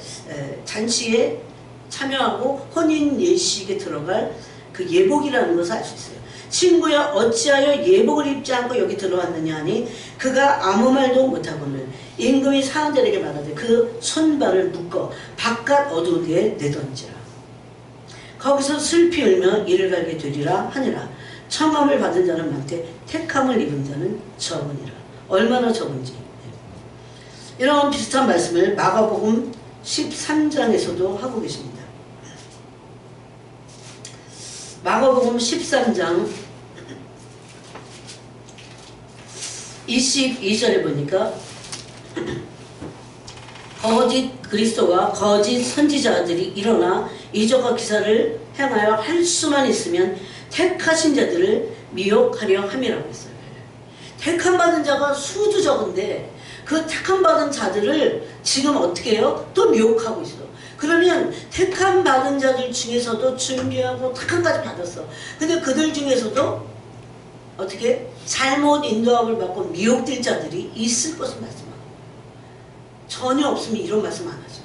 잔치에 참여하고 혼인 예식에 들어갈 그 예복이라는 것을 알 수 있어요. 친구야 어찌하여 예복을 입지 않고 여기 들어왔느냐 하니 그가 아무 말도 못하고는 임금이 사람들에게 말하되 그 손발을 묶어 바깥 어두운데 내던지라. 거기서 슬피 울며 이를 갈게 되리라 하니라. 청함을 받은 자는 많되 택함을 입은 자는 적으니라. 얼마나 적은지. 이런 비슷한 말씀을 마가복음 13장에서도 하고 계십니다. 마가복음 13장 22절에 보니까 거짓 그리스도와 거짓 선지자들이 일어나 이적과 기사를 행하여 할 수만 있으면 택하신 자들을 미혹하려 함이라고 했어요. 택함 받은 자가 수도 적은데 그 택함 받은 자들을 지금 어떻게 해요? 또 미혹하고 있어. 그러면 택함 받은 자들 중에서도 준비하고 택함까지 받았어. 근데 그들 중에서도 어떻게 잘못 인도함을 받고 미혹될 자들이 있을 것을 말씀하고 전혀 없으면 이런 말씀 안 하죠.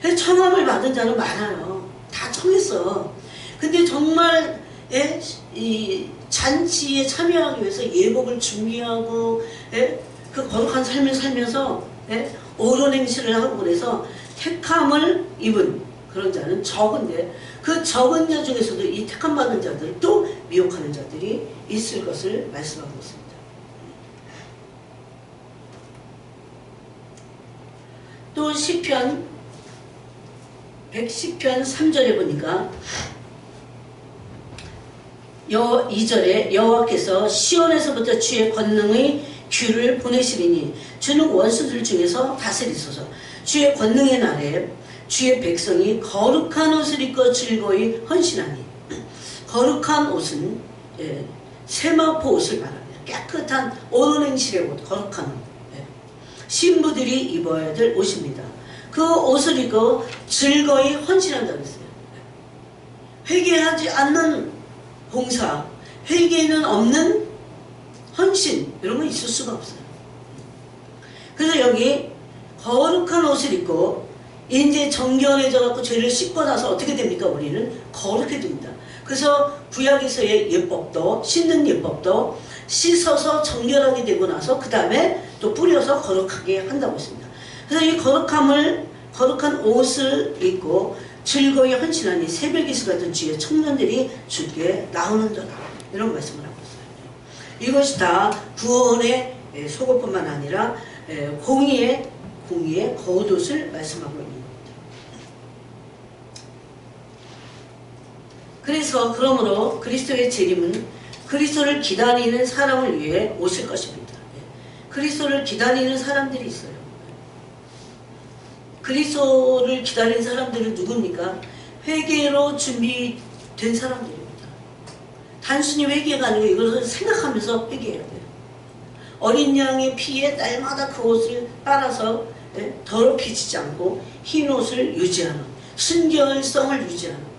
그래서 청함을 받은 자는 많아요. 다 청했어. 근데 정말 이 잔치에 참여하기 위해서 예복을 준비하고 그 거룩한 삶을 살면서 옳은 행실을 하고 그래서 택함을 입은 그런 자는 적은데 그 적은 자 중에서도 이 택함 받은 자들 또 미혹하는 자들이 있을 것을 말씀하고 있습니다. 또 시편 110편 3절에 보니까 2절에 여호와께서 시온에서부터 주의 권능의 귀를 보내시리니 주는 원수들 중에서 다스리소서. 주의 권능의 날에 주의 백성이 거룩한 옷을 입고 즐거이 헌신하니 거룩한 옷은 세마포 옷을 말합니다. 깨끗한 옳은 행실의 옷, 거룩한 옷. 신부들이 입어야 될 옷입니다. 그 옷을 입고 즐거이 헌신한다고 했어요. 회개하지 않는 봉사, 회개는 없는 헌신 이런 건 있을 수가 없어요. 그래서 여기 거룩한 옷을 입고 이제 정결해져 갖고 죄를 씻고 나서 어떻게 됩니까? 우리는 거룩해집니다. 그래서 구약에서의 예법도 씻는 예법도 씻어서 정결하게 되고 나서 그 다음에 또 뿌려서 거룩하게 한다고 했습니다. 그래서 이 거룩한 옷을 입고 즐거이 헌신하니 새벽 이슬 같은 주의 청년들이 주께 나오는도다. 이런 말씀을 하고 있어요. 이것이 다 구원의 속옷뿐만 아니라 공의의 겉옷을 말씀하고 있는 겁니다. 그래서 그러므로 그리스도의 재림은 그리스도를 기다리는 사람을 위해 오실 것입니다. 그리스도를 기다리는 사람들이 있어요. 그리스도를 기다리는 사람들은 누굽니까? 회개로 준비된 사람들입니다. 단순히 회개가 아니고 이것을 생각하면서 회개해야 돼요. 어린 양의 피에 날마다 그 옷을 빨아서 더럽히지 않고 흰 옷을 유지하는 순결성을 유지하는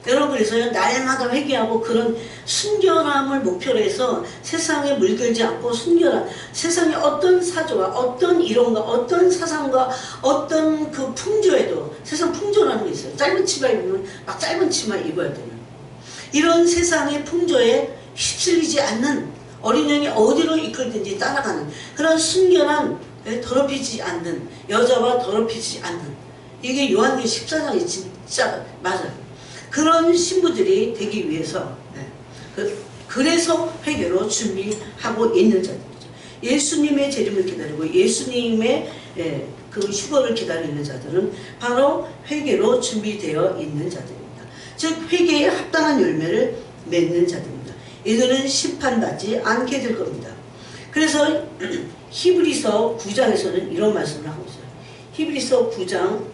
여러분 그래서 날마다 회개하고 그런 순결함을 목표로 해서 세상에 물들지 않고 순결한 세상의 어떤 사조와 어떤 이론과 어떤 사상과 어떤 그 풍조에도 세상 풍조라는 게 있어요. 짧은 치마 입으면 막 짧은 치마 입어야 되는 이런 세상의 풍조에 휩쓸리지 않는 어린 양이 어디로 이끌든지 따라가는 그런 순결한 더럽히지 않는 여자와 더럽히지 않는 이게 요한계시록 14장이 진짜 맞아요. 그런 신부들이 되기 위해서 그래서 회개로 준비하고 있는 자들이죠. 예수님의 재림을 기다리고 예수님의 그 휴거를 기다리는 자들은 바로 회개로 준비되어 있는 자들입니다. 즉 회개에 합당한 열매를 맺는 자들입니다. 이들은 심판받지 않게 될 겁니다. 그래서 히브리서 9장에서는 이런 말씀을 하고 있어요. 히브리서 9장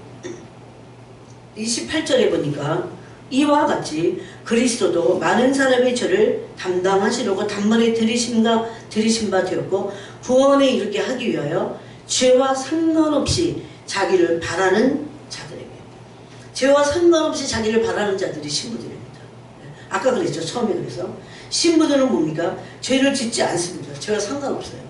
28절에 보니까 이와 같이 그리스도도 많은 사람의 죄를 담당하시려고 단번에 들이신 바 되었고 구원에 이르게 하기 위하여 죄와 상관없이 자기를 바라는 자들에게 죄와 상관없이 자기를 바라는 자들이 신부들입니다. 아까 그랬죠. 처음에 그래서. 신부들은 뭡니까? 죄를 짓지 않습니다. 죄와 상관없어요.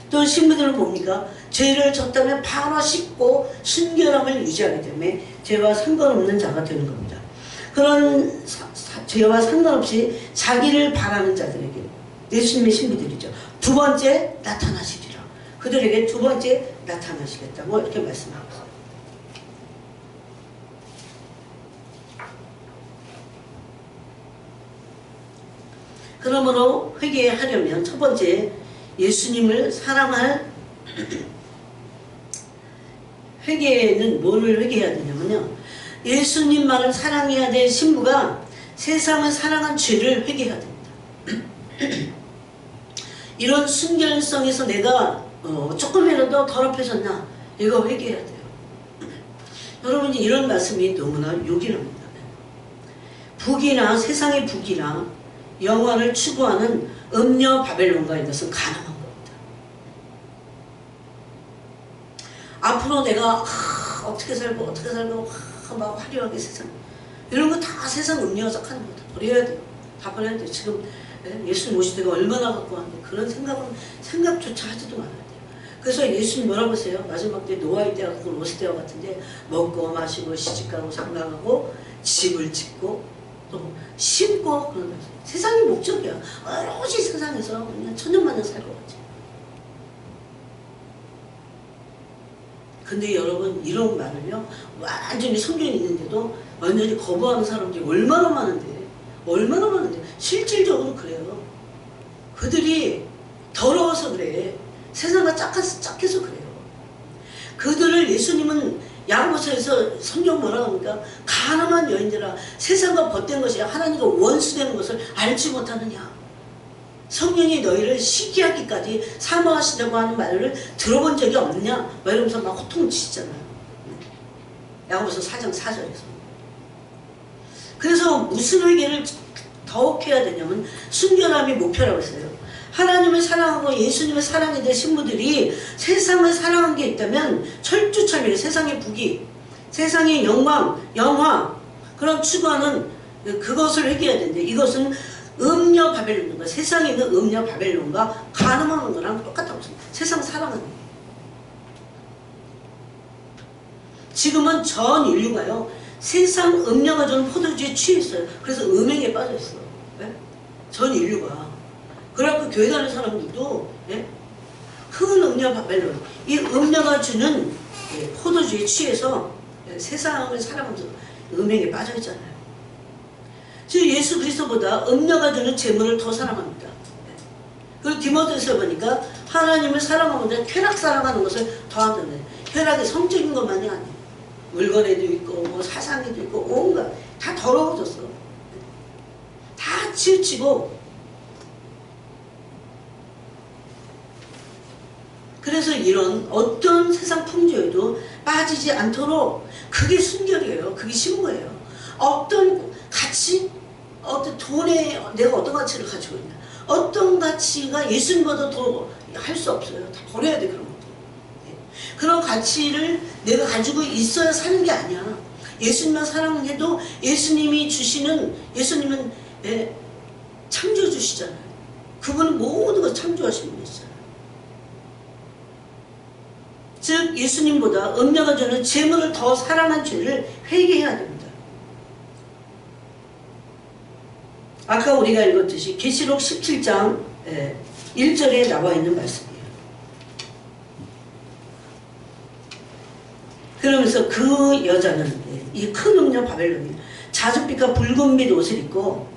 또 신부들은 뭡니까? 죄를 졌다면 바로 씻고 순결함을 유지하기 때문에 죄와 상관없는 자가 되는 겁니다. 그런 죄와 상관없이 자기를 바라는 자들에게 예수님의 신부들이죠. 두 번째 나타나시리라. 그들에게 두 번째 나타나시겠다고 이렇게 말씀하고 있어요. 그러므로 회개하려면 첫 번째 예수님을 사랑할 회개는 뭐를 회개해야 되냐면요. 예수님만을 사랑해야 될 신부가 세상을 사랑한 죄를 회개해야 됩니다. 이런 순결성에서 내가 조금이라도 더럽혀졌나 이거 회개해야 돼요. 여러분 이런 말씀이 너무나 요긴합니다. 북이나 세상의 북이나 영화를 추구하는 음녀 바벨론과 이것은 가능한 겁니다. 앞으로 내가 어떻게 살고 막 화려하게 세상 이런 거 다 세상 음녀가 하는 거 다 버려야 돼요. 다 버려야 돼요. 지금 예수님 오실 때가 얼마나 갖고 왔는데 그런 생각조차 하지도 말아야 돼요. 그래서 예수님 뭐라고 하세요? 마지막 때 노아의 때와 같고 롯의 때와 같은데 먹고 마시고 시집가고 장가가고 집을 짓고 또 심고 그런 거죠. 세상이 목적이야. 오로지 세상에서 그냥 천년만년 살 것 같지. 근데 여러분 이런 말을요 완전히 성경에 있는데도 완전히 거부하는 사람들이 얼마나 많은데 실질적으로 그래요. 그들이 더러워서 그래. 세상과 짝해서 그래요. 그들을 예수님은 야고보서에서 성경 뭐라고 합니까? 가늠한 여인들아 세상과 벗된 것이 하나님과 원수되는 것을 알지 못하느냐. 성령이 너희를 시기하기까지 사모하시려고 하는 말을 들어본 적이 없느냐? 막 이러면서 막 호통치시잖아요. 야고보서 4장 4절에서. 그래서 무슨 회개를 더욱 해야 되냐면 순결함이 목표라고 했어요. 하나님을 사랑하고 예수님을 사랑해야 될 신부들이 세상을 사랑한 게 있다면 철두철미 세상의 부귀, 세상의 영광, 영화 그런 추구하는 그것을 회개해야 되는데 이것은 음녀 바벨론과 세상에 있는 음녀 바벨론과 가늠하는 거랑 똑같다고 생각해요. 세상 사랑하는 거예요. 지금은 전 인류가요 세상 음녀가 주는 포도주에 취했어요. 그래서 음행에 빠져있어요. 네? 전 인류가. 그래갖고 교회 다니는 사람들도 큰 음녀 바벨론 이 음녀가 주는 포도주에 취해서 세상을 살아가면서 음행에 빠져있잖아요. 즉 예수 그리스도보다 음녀가 주는 재물을 더 사랑합니다. 그리고 디모데후서 보니까 하나님을 사랑하면 쾌락 사랑하는 것을 더한다는 쾌락이 성적인 것만이 아니에요. 물건에도 있고 뭐 사상에도 있고 온갖 다 더러워졌어. 다 치우치고 그래서 이런 어떤 세상 풍조에도 빠지지 않도록 그게 순결이에요. 그게 신부예요. 어떤 가치, 어떤 돈에 내가 어떤 가치를 가지고 있냐. 어떤 가치가 예수님보다 더 할 수 없어요. 다 버려야 돼 그런 것들. 그런 가치를 내가 가지고 있어야 사는 게 아니야. 예수님만 사랑해도 예수님이 주시는 예수님은 창조주시잖아요. 그분은 모든 걸 창조하시는 분이잖아요. 즉 예수님보다 음녀가 주는 재물을 더 사랑한 죄를 회개해야 됩니다. 아까 우리가 읽었듯이 계시록 17장 1절에 나와 있는 말씀이에요. 그러면서 그 여자는 이 큰 음녀 바벨론이 자줏빛과 붉은빛 옷을 입고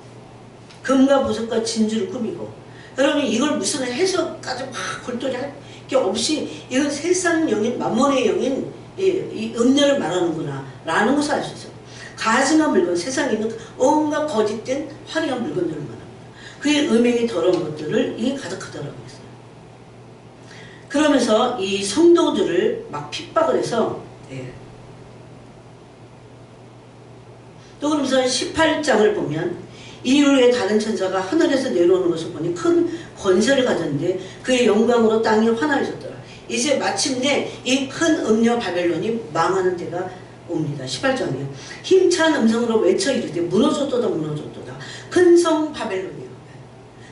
금과 보석과 진주를 꾸미고 여러분 이걸 무슨 해석까지 막 골똘히 할 게 없이 이건 세상 영인 만몬의 영인 이 음녀를 말하는구나 라는 것을 알 수 있어요. 가증한 물건 세상에 있는 온갖 거짓된 화려한 물건들을 말합니다. 그의 음행이 더러운 것들을 이 가득하다라고 했어요. 그러면서 이 성도들을 막 핍박을 해서 또 그러면서 18장을 보면 이후에 다른 천사가 하늘에서 내려오는 것을 보니 큰 권세를 가졌는데 그의 영광으로 땅이 환하여졌더라. 이제 마침내 이 큰 음녀 바벨론이 망하는 때가 옵니다. 18장이에요. 힘찬 음성으로 외쳐 이르되 무너졌도다 무너졌도다. 근성 바벨론이요.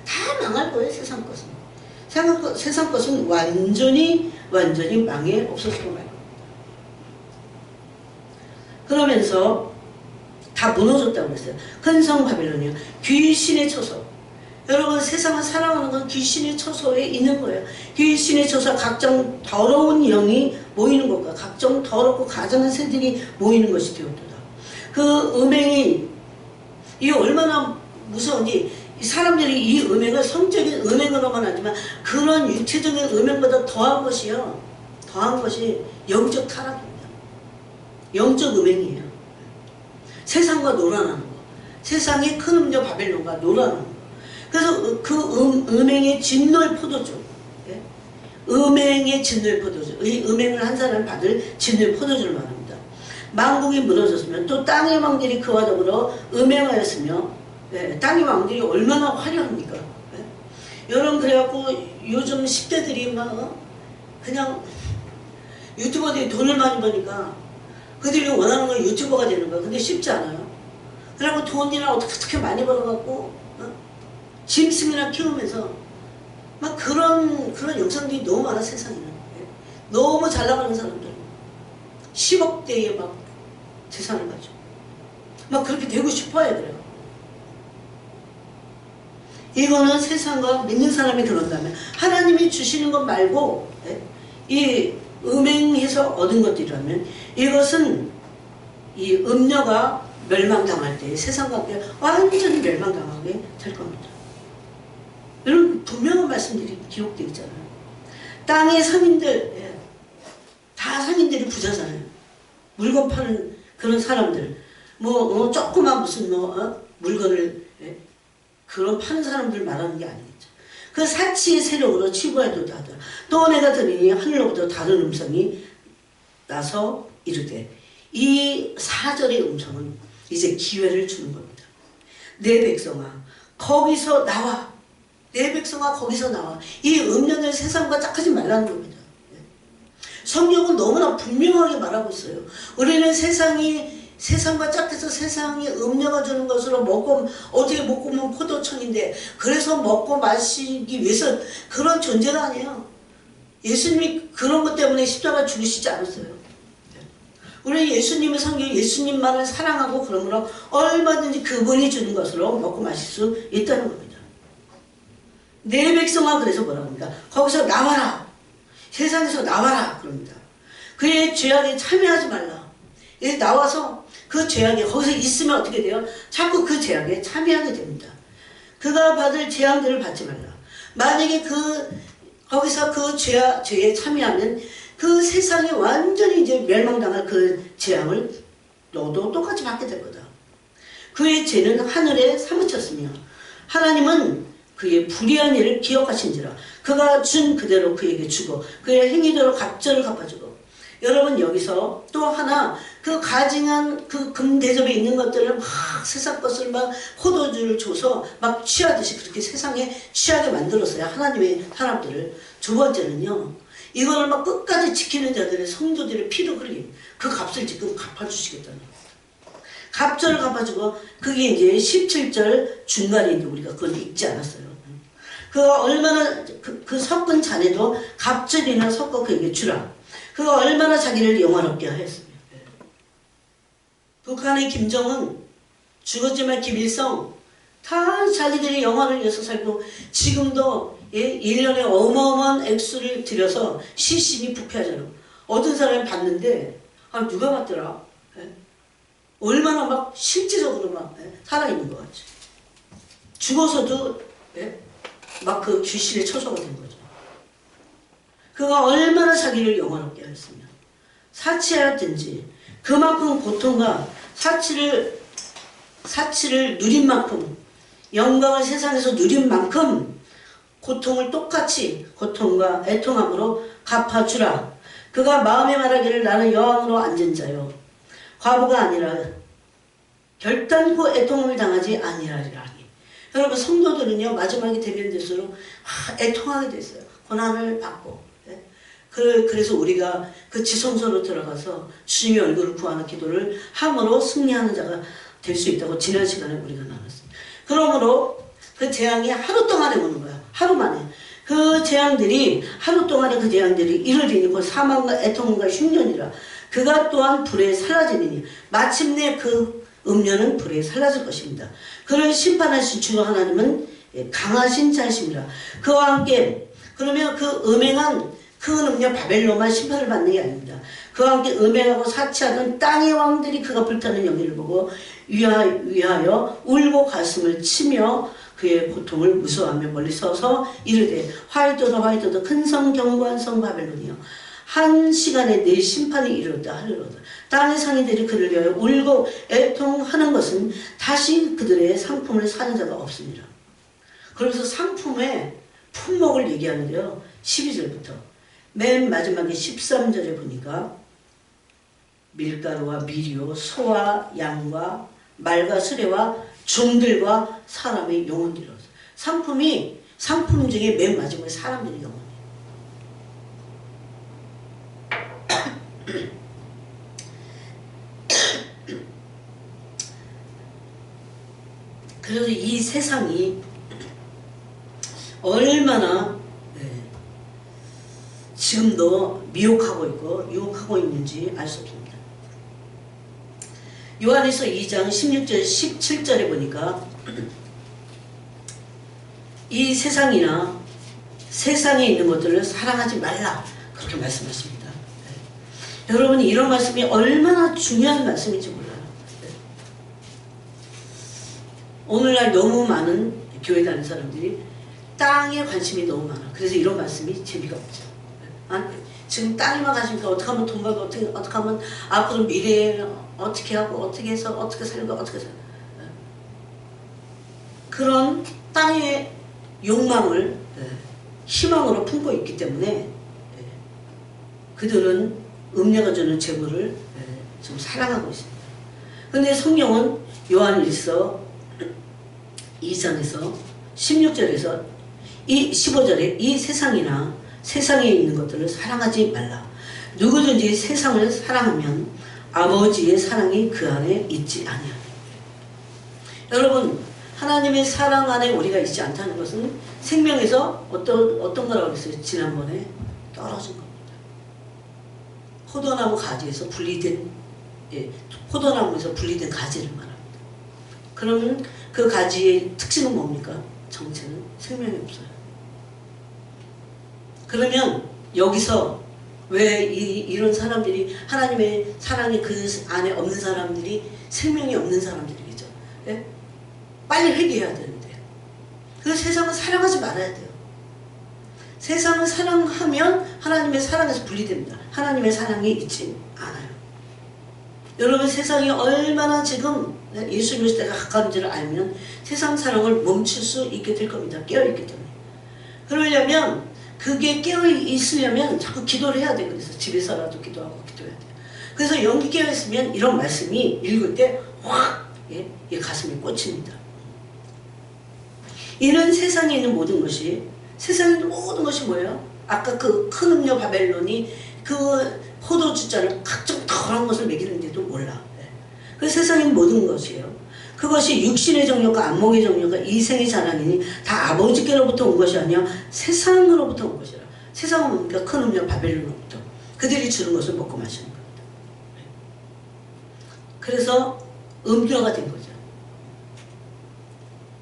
다 망할 거예요. 세상 것은. 세상 것은 완전히 망해 없어지고 말. 그러면서 다 무너졌다고 그랬어요. 근성 바벨론이요. 귀신의 처소. 여러분 세상을 살아가는 건 귀신의 처소에 있는 거예요. 귀신의 처소, 각종 더러운 영이 모이는 것과 각종 더럽고 가증한 새들이 모이는 것이 되었도다. 그 음행이 이 얼마나 무서운지, 이 사람들이 이 음행을 성적인 음행으로만 하지만 그런 육체적인 음행보다 더한 것이요. 더한 것이 영적 타락입니다. 영적 음행이에요. 세상과 놀아나는 거. 세상의 큰 음녀 바벨론과 놀아나는 거. 그래서 그 음행의 진노의 포도주. 예? 음행의 진노의 포도주. 이 음행을 한 사람이 받을 진노의 포도주를 말합니다. 만국이 무너졌으면 또 땅의 왕들이 그와 더불어 음행하였으며, 예, 땅의 왕들이 얼마나 화려합니까? 예? 여러분 그래갖고 요즘 10대들이 막 그냥 유튜버들이 돈을 많이 버니까 그들이 원하는 건 유튜버가 되는 거야. 근데 쉽지 않아요. 그래갖고 돈이나 어떻게 많이 벌어갖고 짐승이나 키우면서 막 그런 영상들이 너무 많아. 세상에는. 예? 너무 잘 나가는 사람들 10억대에 막 재산을 가지고 막 그렇게 되고 싶어야 그래요. 이거는 세상과 믿는 사람이 그런다면 하나님이 주시는 것 말고, 예? 이 음행해서 얻은 것들이라면 이것은 이 음녀가 멸망당할 때 세상과 함께 완전히 멸망당하게 될 겁니다. 이런 분명한 말씀들이 기록되어 있잖아요. 땅의 상인들, 예, 다 상인들이 부자잖아요. 물건 파는 그런 사람들, 조그만 무슨 물건을, 예, 그런 파는 사람들 말하는 게 아니겠죠. 그 사치의 세력으로 치부하여도 하더라. 또 내가 들으니 하늘로부터 다른 음성이 나서 이르되, 이 4절의 음성은 이제 기회를 주는 겁니다. 내 백성아 거기서 나와. 내 백성아 거기서 나와. 이 음녀는 세상과 짝하지 말라는 겁니다. 성경은 너무나 분명하게 말하고 있어요. 우리는 세상과 짝해서 세상이 음녀가 주는 것으로 어떻게 먹고 보면 포도청인데, 그래서 먹고 마시기 위해서 그런 존재가 아니에요. 예수님이 그런 것 때문에 십자가 죽으시지 않았어요. 우리 예수님의 성경, 예수님만을 사랑하고 그러므로 얼마든지 그분이 주는 것으로 먹고 마실 수 있다는 겁니다. 내 백성아, 그래서 뭐라고 합니까? 거기서 나와라. 세상에서 나와라. 그럽니다. 그의 죄악에 참여하지 말라. 나와서 그 죄악에 거기서 있으면 어떻게 돼요? 자꾸 그 죄악에 참여하게 됩니다. 그가 받을 재앙들을 받지 말라. 만약에 거기서 그 죄에 참여하면 그 세상이 완전히 이제 멸망당할 그 재앙을 너도 똑같이 받게 될 거다. 그의 죄는 하늘에 사무쳤으며 하나님은 그의 불의한 일을 기억하신지라. 그가 준 그대로 그에게 주고 그의 행위대로 갑절을 갚아주고. 여러분 여기서 또 하나, 그 가증한 그 금대접에 있는 것들을 막 세상 것을 막 포도주를 줘서 막 취하듯이 그렇게 세상에 취하게 만들었어요. 하나님의 사람들을. 두 번째는요, 이거를 막 끝까지 지키는 자들의 성도들의 피로 흘림, 그 값을 지금 갚아주시겠다는 거예요. 갑절을 갚아주고, 그게 이제 17절 중간에 이제 우리가 그걸 읽지 않았어요. 그가 얼마나 그 섞은 잔에도 갑절이나 섞어 그에게 주라. 그가 얼마나 자기를 영화롭게 하였으며. 북한의 김정은, 죽었지만 김일성, 다 자기들이 영화를 위해서 살고 지금도 1년에 어마어마한 액수를 들여서 시신이 부패하잖아요. 어떤 사람이 봤는데 누가 봤더라? 얼마나 막 실질적으로 막 살아있는 것 같죠. 죽어서도 막 그 귀신의 처소가 된 거죠. 그가 얼마나 자기를 영화롭게 하였으며 사치하였든지 그만큼 고통과 사치를 누린 만큼, 영광을 세상에서 누린 만큼 고통을 똑같이 고통과 애통함으로 갚아주라. 그가 마음에 말하기를 나는 여왕으로 앉은 자요 과부가 아니라 결단코 애통을 당하지 아니하리라. 여러분 성도들은요, 마지막에 대변될수록 애통하게 됐어요. 고난을 받고. 그래서 우리가 그 지성소로 들어가서 주님의 얼굴을 구하는 기도를 함으로 승리하는 자가 될 수 있다고 지난 시간에 우리가 나눴습니다. 그러므로 그 재앙이 하루 동안에 오는 거야. 하루 만에. 그 재앙들이 하루 동안에 그 재앙들이 이를 이루고 사망과 애통과 흉년이라. 그가 또한 불에 사라지느니 마침내 그 음료는 불에 사라질 것입니다. 그를 심판하신 주 하나님은 강하신 자이십니다. 그와 함께 그러면 그 음행한 큰 음녀 바벨론만 심판을 받는 게 아닙니다. 그와 함께 음행하고 사치하던 땅의 왕들이 그가 불타는 연기를 보고 위하여 울고 가슴을 치며 그의 고통을 무서워하며 멀리 서서 이르되 화이도다 큰 성 견고한 성 바벨론이여 한 시간에 내 심판이 이르렀다 하리로다. 땅의 상인들이 그를 위하여 울고 애통하는 것은 다시 그들의 상품을 사는 자가 없습니다. 그러면서 상품의 품목을 얘기하는데요. 12절부터 맨 마지막에 13절에 보니까 밀가루와 미리오, 소와 양과 말과 수레와 종들과 사람의 영혼들이라서 상품 중에 맨 마지막에 사람들의 영혼이에요. 그래서 이 세상이 얼마나 지금도 미혹하고 있고 유혹하고 있는지 알 수 없습니다. 요한에서 2장 16절 17절에 보니까 이 세상이나 세상에 있는 것들을 사랑하지 말라 그렇게 말씀하십니다. 여러분이 이런 말씀이 얼마나 중요한 말씀인지 몰라요. 오늘날 너무 많은 교회 다니는 사람들이 땅에 관심이 너무 많아. 그래서 이런 말씀이 재미가 없죠. 지금 땅에만 가시니까 어떻게 하면 돈 벌고 어떻게 하면 앞으로 미래에 어떻게 하고 어떻게 해서 어떻게 살고 어떻게 살고 그런 땅의 욕망을 희망으로 품고 있기 때문에 그들은 음녀가 주는 재물을 좀 사랑하고 있습니다. 그런데 성경은 요한일서 2장에서 16절에서 15절에 이 세상이나 세상에 있는 것들을 사랑하지 말라. 누구든지 세상을 사랑하면 아버지의 사랑이 그 안에 있지 아니하니. 여러분 하나님의 사랑 안에 우리가 있지 않다는 것은 생명에서 어떤 거라고 그랬어요? 지난번에 떨어진 겁니다. 포도나무 가지에서 분리된 포도나무에서 분리된 가지를 말합니다. 그러면 그 가지의 특징은 뭡니까? 정체는 생명이 없어요. 그러면 여기서 왜 이런 사람들이 하나님의 사랑이 그 안에 없는 사람들이 생명이 없는 사람들이겠죠. 예? 빨리 회개해야 되는데 그 세상을 사랑하지 말아야 돼요. 세상을 사랑하면 하나님의 사랑에서 분리됩니다. 하나님의 사랑이 있지 않아요. 여러분 세상이 얼마나 지금 예수님의 시대가 가까운지를 알면 세상 사랑을 멈출 수 있게 될 겁니다. 깨어있기 때문에. 그러려면 그게 깨어있으려면 자꾸 기도를 해야 돼요. 그래서 집에서라도 기도하고 기도해야 돼요. 그래서 영이 깨어있으면 이런 말씀이 읽을 때 확 가슴에 꽂힙니다. 이런 세상에 있는 모든 것이 세상에 있는 모든 것이 뭐예요? 아까 그 큰 음녀 바벨론이 그 포도주잔을 각종 더러운 것을 먹이는데도 몰라. 그 세상에 있는 모든 것이에요. 그것이 육신의 정욕과 안목의 정욕과 이생의 자랑이니 다 아버지께로부터 온 것이 아니라 세상으로부터 온 것이라. 세상은 뭡니까? 큰 음녀 바벨론으로부터 그들이 주는 것을 먹고 마시는 겁니다. 그래서 음녀가 된 거죠.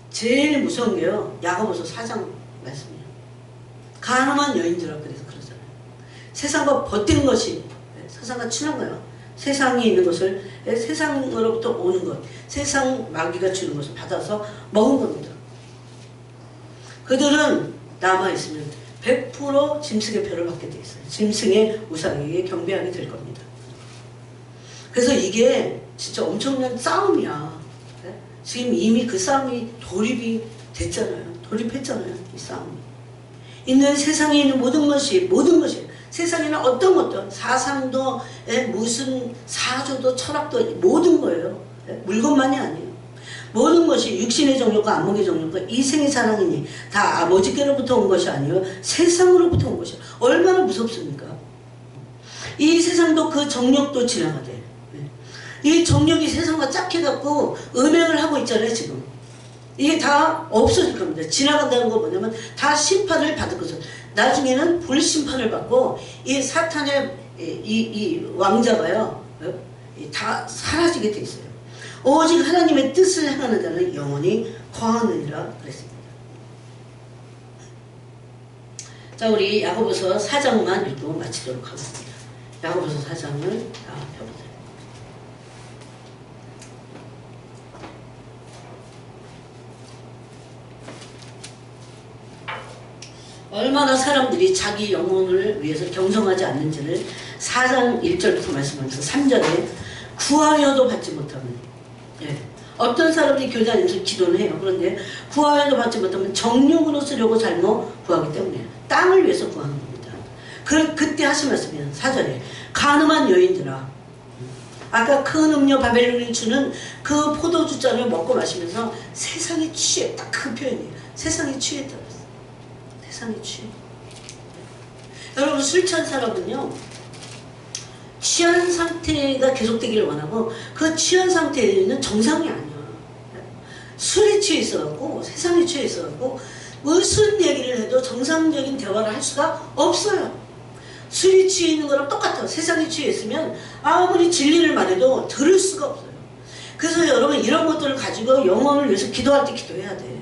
제일 무서운 게요. 야고보서 4장 말씀이에요. 가늠한 여인들아 그래서 그러잖아요. 세상과 벗된 것이 세상과 친한 거예요. 세상에 있는 것을 세상으로부터 오는 것, 세상 마귀가 주는 것을 받아서 먹은 겁니다. 그들은 남아있으면 100% 짐승의 표를 받게 돼 있어요. 짐승의 우상에게 경배하게 될 겁니다. 그래서 이게 진짜 엄청난 싸움이야. 지금 이미 그 싸움이 돌입이 됐잖아요. 돌입했잖아요. 이 싸움이. 있는 세상에 있는 모든 것이 세상에는 어떤 것도 사상도 무슨 사조도 철학도 모든 거예요. 물건만이 아니에요. 모든 것이 육신의 정욕과 안목의 정욕과 이생의 사랑이니 다 아버지께로부터 온 것이 아니요 세상으로부터 온 것이에요. 얼마나 무섭습니까? 이 세상도 그 정욕도 지나가대. 이 정욕이 세상과 짝해갖고 음행을 하고 있잖아요. 지금 이게 다 없어질 겁니다. 지나간다는 거 뭐냐면 다 심판을 받을 것을. 나중에는 불심판을 받고 이 사탄의 이 왕자가요 다 사라지게 돼 있어요. 오직 하나님의 뜻을 행하는 자는 영원히 거하느니라 그랬습니다. 자, 우리 야고보서 4장만 읽고 마치도록 하겠습니다. 야고보서 4장을 펴보세요. 얼마나 사람들이 자기 영혼을 위해서 경성하지 않는지를 4장 1절부터 말씀하면서 3절에 구하여도 받지 못하면, 어떤 사람들이 교제 안에서 기도는 해요. 그런데 구하여도 받지 못하면 정욕으로 쓰려고 잘못 구하기 때문에 땅을 위해서 구하는 겁니다. 그때 하신 말씀이에요. 4절에 간음한 여인들아, 아까 큰 음료 바벨론이 주는 그 포도주 잔을 먹고 마시면서 세상에 취했다. 그 표현이에요. 세상에 취했다. 세상에 취해. 여러분, 술 취한 사람은요 취한 상태가 계속되기를 원하고 그 취한 상태는 정상이 아니야. 술에 취해 있어갖고 세상에 취해 있어갖고 무슨 얘기를 해도 정상적인 대화를 할 수가 없어요. 술이 취해 있는 거랑 똑같아요. 세상에 취해 있으면 아무리 진리를 말해도 들을 수가 없어요. 그래서 여러분, 이런 것들을 가지고 영혼을 위해서 기도할 때 기도해야 돼.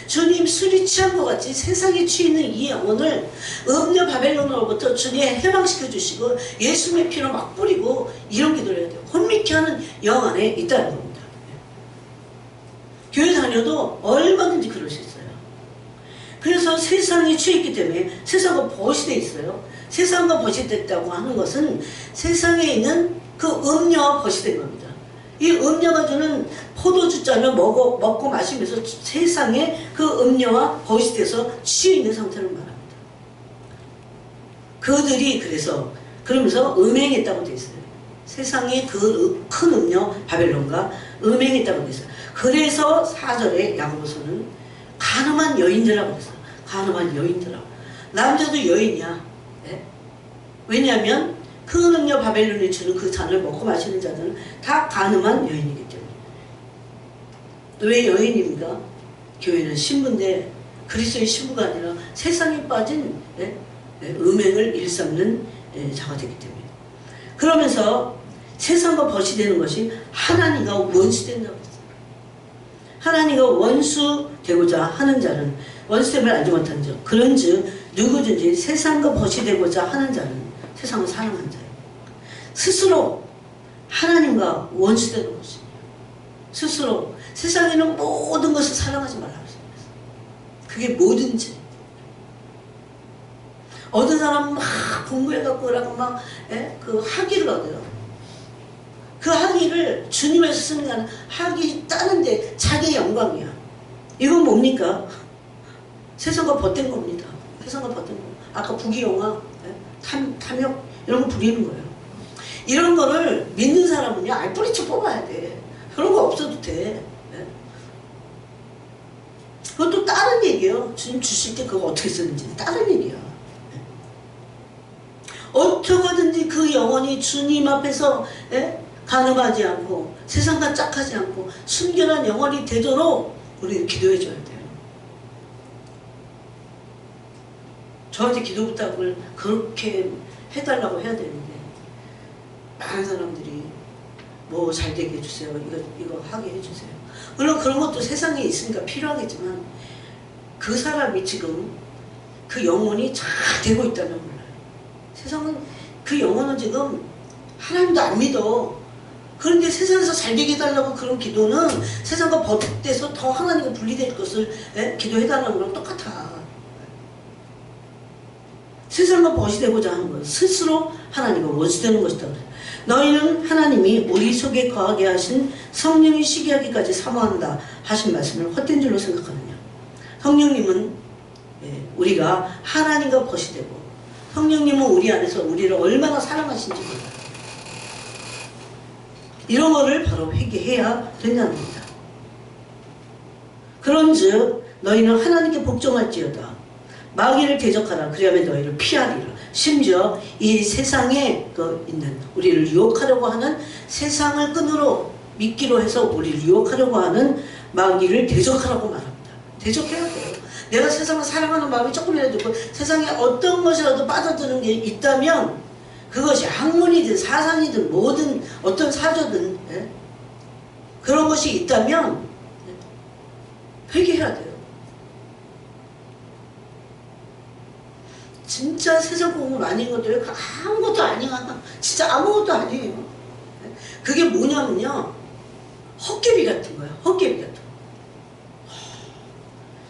주님, 술이 취한 것 같이 세상에 취해 있는 이 영혼을 음녀 바벨론으로부터 주님 해방시켜 주시고 예수님의 피로 막 뿌리고 이런 기도를 해야 돼요. 혼미케 하는 영 안에 있다는 겁니다. 교회 다녀도 얼마든지 그럴 수 있어요. 그래서 세상에 취했기 때문에 세상과 벗이 돼 있어요. 세상과 벗이 됐다고 하는 것은 세상에 있는 그 음녀와 벗이 된 겁니다. 이 음녀가 주는 포도주 잔을 먹고 마시면서 세상에 그 음녀와 벗이 돼서 취해 있는 상태를 말합니다. 그들이 그러면서 음행했다고 되어 있어요. 세상에 그 큰 음녀 바벨론과 음행했다고 되어 있어요. 그래서 4절에 야고보서는 간음한 여인들이라고 했어요. 간음한 여인들아. 남자도 여인이야. 네? 왜냐하면 큰 음녀 바벨론이 주는 그 잔을 먹고 마시는 자들은 다 간음한 여인이기 때문에. 왜 여인입니까? 교회는 신부인데 그리스도의 신부가 아니라 세상에 빠진 음행을 일삼는 자가 되기 때문에. 그러면서 세상과 벗이 되는 것이 하나님과 원수된다고 했어요. 하나님과 원수 되고자 하는 자는, 원수됨을 알지 못하는 자, 그런즉 누구든지 세상과 벗이 되고자 하는 자는 세상을 사랑하는 자예요. 스스로 하나님과 원수되는 것입니다. 스스로 세상에는 모든 것을 사랑하지 말라고 했습니다. 그게 뭐든지. 어떤 사람은 막 공부해갖고 그러고 막 그 학위를 얻어요. 그 학위를 주님에서 쓰는 게 아니라 학위 따는데 자기의 영광이야. 이건 뭡니까? 세상과 벗된 겁니다. 세상과 벗된 거. 아까 부귀영화, 탐욕 이런 거 부리는 거예요. 이런 거를 믿는 사람은요 알뿌리쳐 뽑아야 돼. 그런 거 없어도 돼. 그것도 다른 얘기예요. 주님 주실 때 그거 어떻게 쓰는지 다른 얘기야. 어떻게든지 그 영혼이 주님 앞에서 간음하지 않고 세상과 짝하지 않고 순결한 영혼이 되도록 우리는 기도해 줘야 돼요. 저한테 기도 부탁을 그렇게 해달라고 해야 되는데 많은 사람들이 뭐 잘되게 해주세요. 이거 하게 해주세요. 물론 그런 것도 세상에 있으니까 필요하겠지만 그 사람이 지금 그 영혼이 잘 되고 있다면 몰라요. 세상은 그 영혼은 지금 하나님도 안 믿어. 그런데 세상에서 잘 되게 해달라고 그런 기도는 세상과 벗돼서 더 하나님과 분리될 것을 기도해달라는 거랑 똑같아. 세상과 벗이 되고자 하는 것, 스스로 하나님과 원수되는 것이다. 너희는 하나님이 우리 속에 거하게 하신 성령이 시기하기까지 사모한다 하신 말씀을 헛된 줄로 생각하느냐. 성령님은 우리가 하나님과 벗이 되고 성령님은 우리 안에서 우리를 얼마나 사랑하신지 몰라요. 이런 거를 바로 회개해야 된다는 겁니다. 그런즉 너희는 하나님께 복종할지어다. 마귀를 대적하라. 그리하면 너희를 피하리라. 심지어 이 세상에 있는 우리를 유혹하려고 하는 세상을 끈으로 믿기로 해서 우리를 유혹하려고 하는 마귀를 대적하라고 말합니다. 대적해야 돼요. 내가 세상을 사랑하는 마음이 조금이라도 있고 세상에 어떤 것이라도 빠져드는 게 있다면 그것이 학문이든 사상이든 뭐든 어떤 사조든 예? 그런 것이 있다면 회개해야 돼요. 진짜 세상 공부 아닌 것들 아무것도 아니야. 진짜 아무것도 아니에요. 그게 뭐냐면요. 헛개비 같은 거야. 헛개비 같은 거.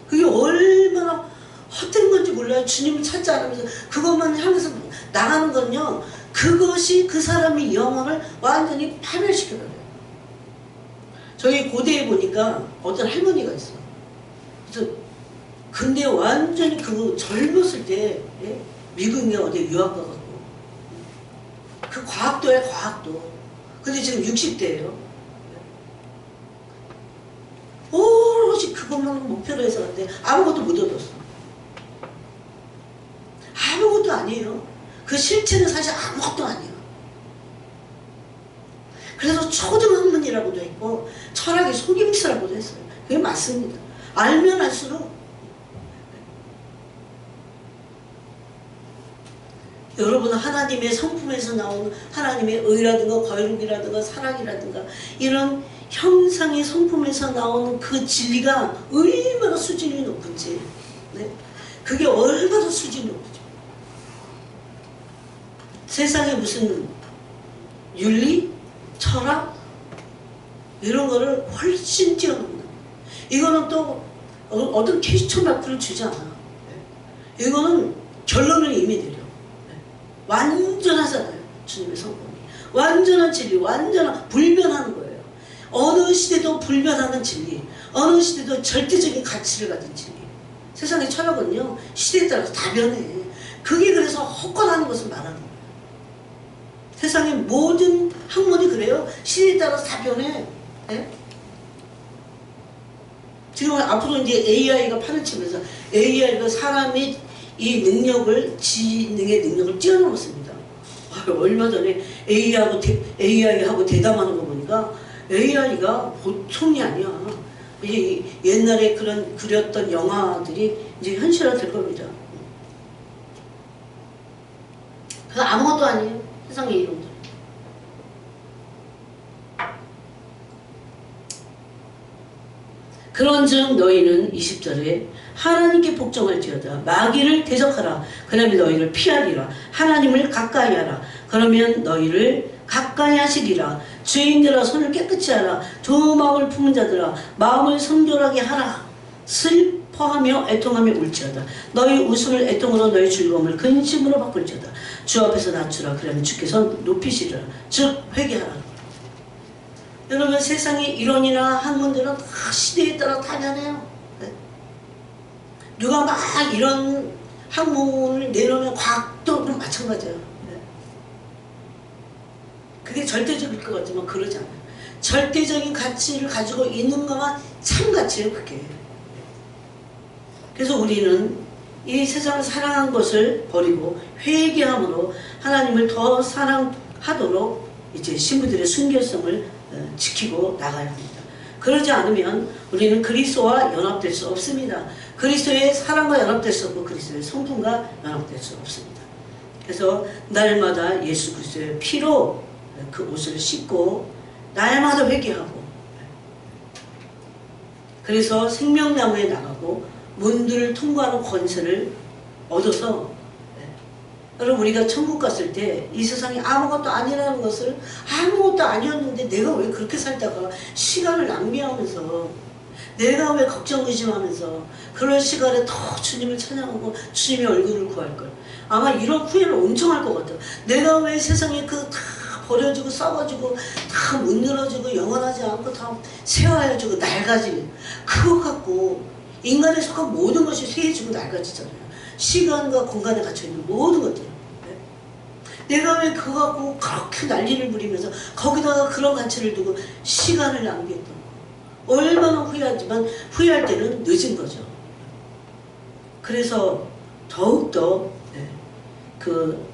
그게 얼마나 헛된 건지 몰라요. 주님을 찾지 않으면서 그것만 향해서 나가는 건요. 그것이 그 사람의 영혼을 완전히 파멸시켜버려요. 저희 고대에 보니까 어떤 할머니가 있어요. 그래서 근데 완전히 그거 젊었을 때 예? 미국에 어디 유학 가가지고 그 과학도야 과학도. 근데 지금 60대예요. 오로지 그것만 목표로 해서 갔는데 아무것도 못 얻었어. 아무것도 아니에요. 그 실체는 사실 아무것도 아니에요. 그래서 초등학문이라고도 했고 철학의 속임수라고도 했어요. 그게 맞습니다. 알면 알수록 여러분 하나님의 성품에서 나오는 하나님의 의라든가 거룩이라든가 사랑이라든가 이런 형상의 성품에서 나오는 그 진리가 얼마나 수준이 높은지 네? 그게 얼마나 수준이 높은지 세상에 무슨 윤리, 철학 이런 거를 훨씬 뛰어넘는 이거는 또 어떤 퀘스천 마크를 주지 않아. 이거는 결론을 이미 내려. 완전하잖아요. 주님의 성품이. 완전한 진리, 완전한 불변하는 거예요. 어느 시대도 불변하는 진리, 어느 시대도 절대적인 가치를 가진 진리. 세상의 철학은요. 시대에 따라서 다 변해. 그게 그래서 헛것하는 것을 말하는 거예요. 세상의 모든 학문이 그래요. 시대에 따라서 다 변해. 네? 지금 앞으로 이제 AI가 파헤치면서 AI가 사람의 이 능력을, 지능의 능력을 뛰어넘었습니다. 얼마 전에 AI하고 대담하는 거 보니까 AI가 보통이 아니야. 이제 옛날에 그렸던 영화들이 이제 현실화 될 겁니다. 그래서 아무것도 아니에요. 세상의 이름들. 그런즉 너희는 20절에 하나님께 복종할지어다. 마귀를 대적하라. 그러면 너희를 피하리라. 하나님을 가까이 하라. 그러면 너희를 가까이 하시리라. 죄인들아 손을 깨끗이 하라. 좋은 마음을 품은 자들아 마음을 성결하게 하라. 슬퍼하며 애통하며 울지어다. 너희 웃음을 애통으로 너희 즐거움을 근심으로 바꿀지어다. 주 앞에서 낮추라. 그러면 주께서 높이시리라. 즉 회개하라. 여러분 세상의 이론이나 학문들은 다 시대에 따라 다 변해요. 네? 누가 막 이런 학문을 내놓으면 과학도 마찬가지예요. 네? 그게 절대적일 것 같지만 그러지 않아요. 절대적인 가치를 가지고 있는 것만 참 가치예요. 그게. 그래서 우리는 이 세상을 사랑한 것을 버리고 회개함으로 하나님을 더 사랑하도록 이제 신부들의 순결성을 지키고 나가야 합니다. 그러지 않으면 우리는 그리스도와 연합될 수 없습니다. 그리스도의 사랑과 연합될 수 없고 그리스도의 성품과 연합될 수 없습니다. 그래서 날마다 예수 그리스도의 피로 그 옷을 씻고 날마다 회개하고 그래서 생명나무에 나가고 문들을 통과하는 권세를 얻어서 여러분 우리가 천국 갔을 때 이 세상이 아무것도 아니라는 것을 아무것도 아니었는데 내가 왜 그렇게 살다가 시간을 낭비하면서 내가 왜 걱정 의심하면서 그런 시간에 더 주님을 찬양하고 주님의 얼굴을 구할걸. 아마 이런 후회를 엄청 할 것 같아요. 내가 왜 세상에 그 다 버려지고 썩어지고 다 문드러지고 영원하지 않고 다 세워야지고 낡아지는 그거 갖고 인간에 속한 모든 것이 쇠해지고 낡아지잖아요. 시간과 공간에 갇혀있는 모든 것들. 네? 내가 왜 그거 갖고 그렇게 난리를 부리면서 거기다가 그런 가치를 두고 시간을 낭비했던 거. 얼마나 후회하지만 후회할 때는 늦은 거죠. 그래서 더욱더 네, 그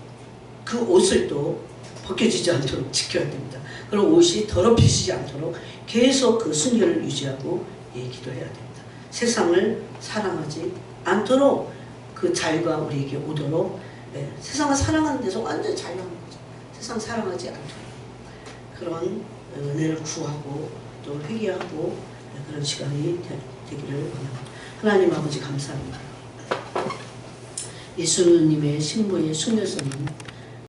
옷을 또 벗겨지지 않도록 지켜야 됩니다. 그럼 옷이 더럽혀지지 않도록 계속 그 순결을 유지하고 기도해야 됩니다. 세상을 사랑하지 않도록 그 자유가 우리에게 오도록 세상을 사랑하는 데서 완전히 자유하는 거죠. 세상 사랑하지 않도록 그런 은혜를 구하고 또 회개하고 그런 시간이 되기를 원합니다. 하나님 아버지 감사합니다. 예수님의 신부의 순례서는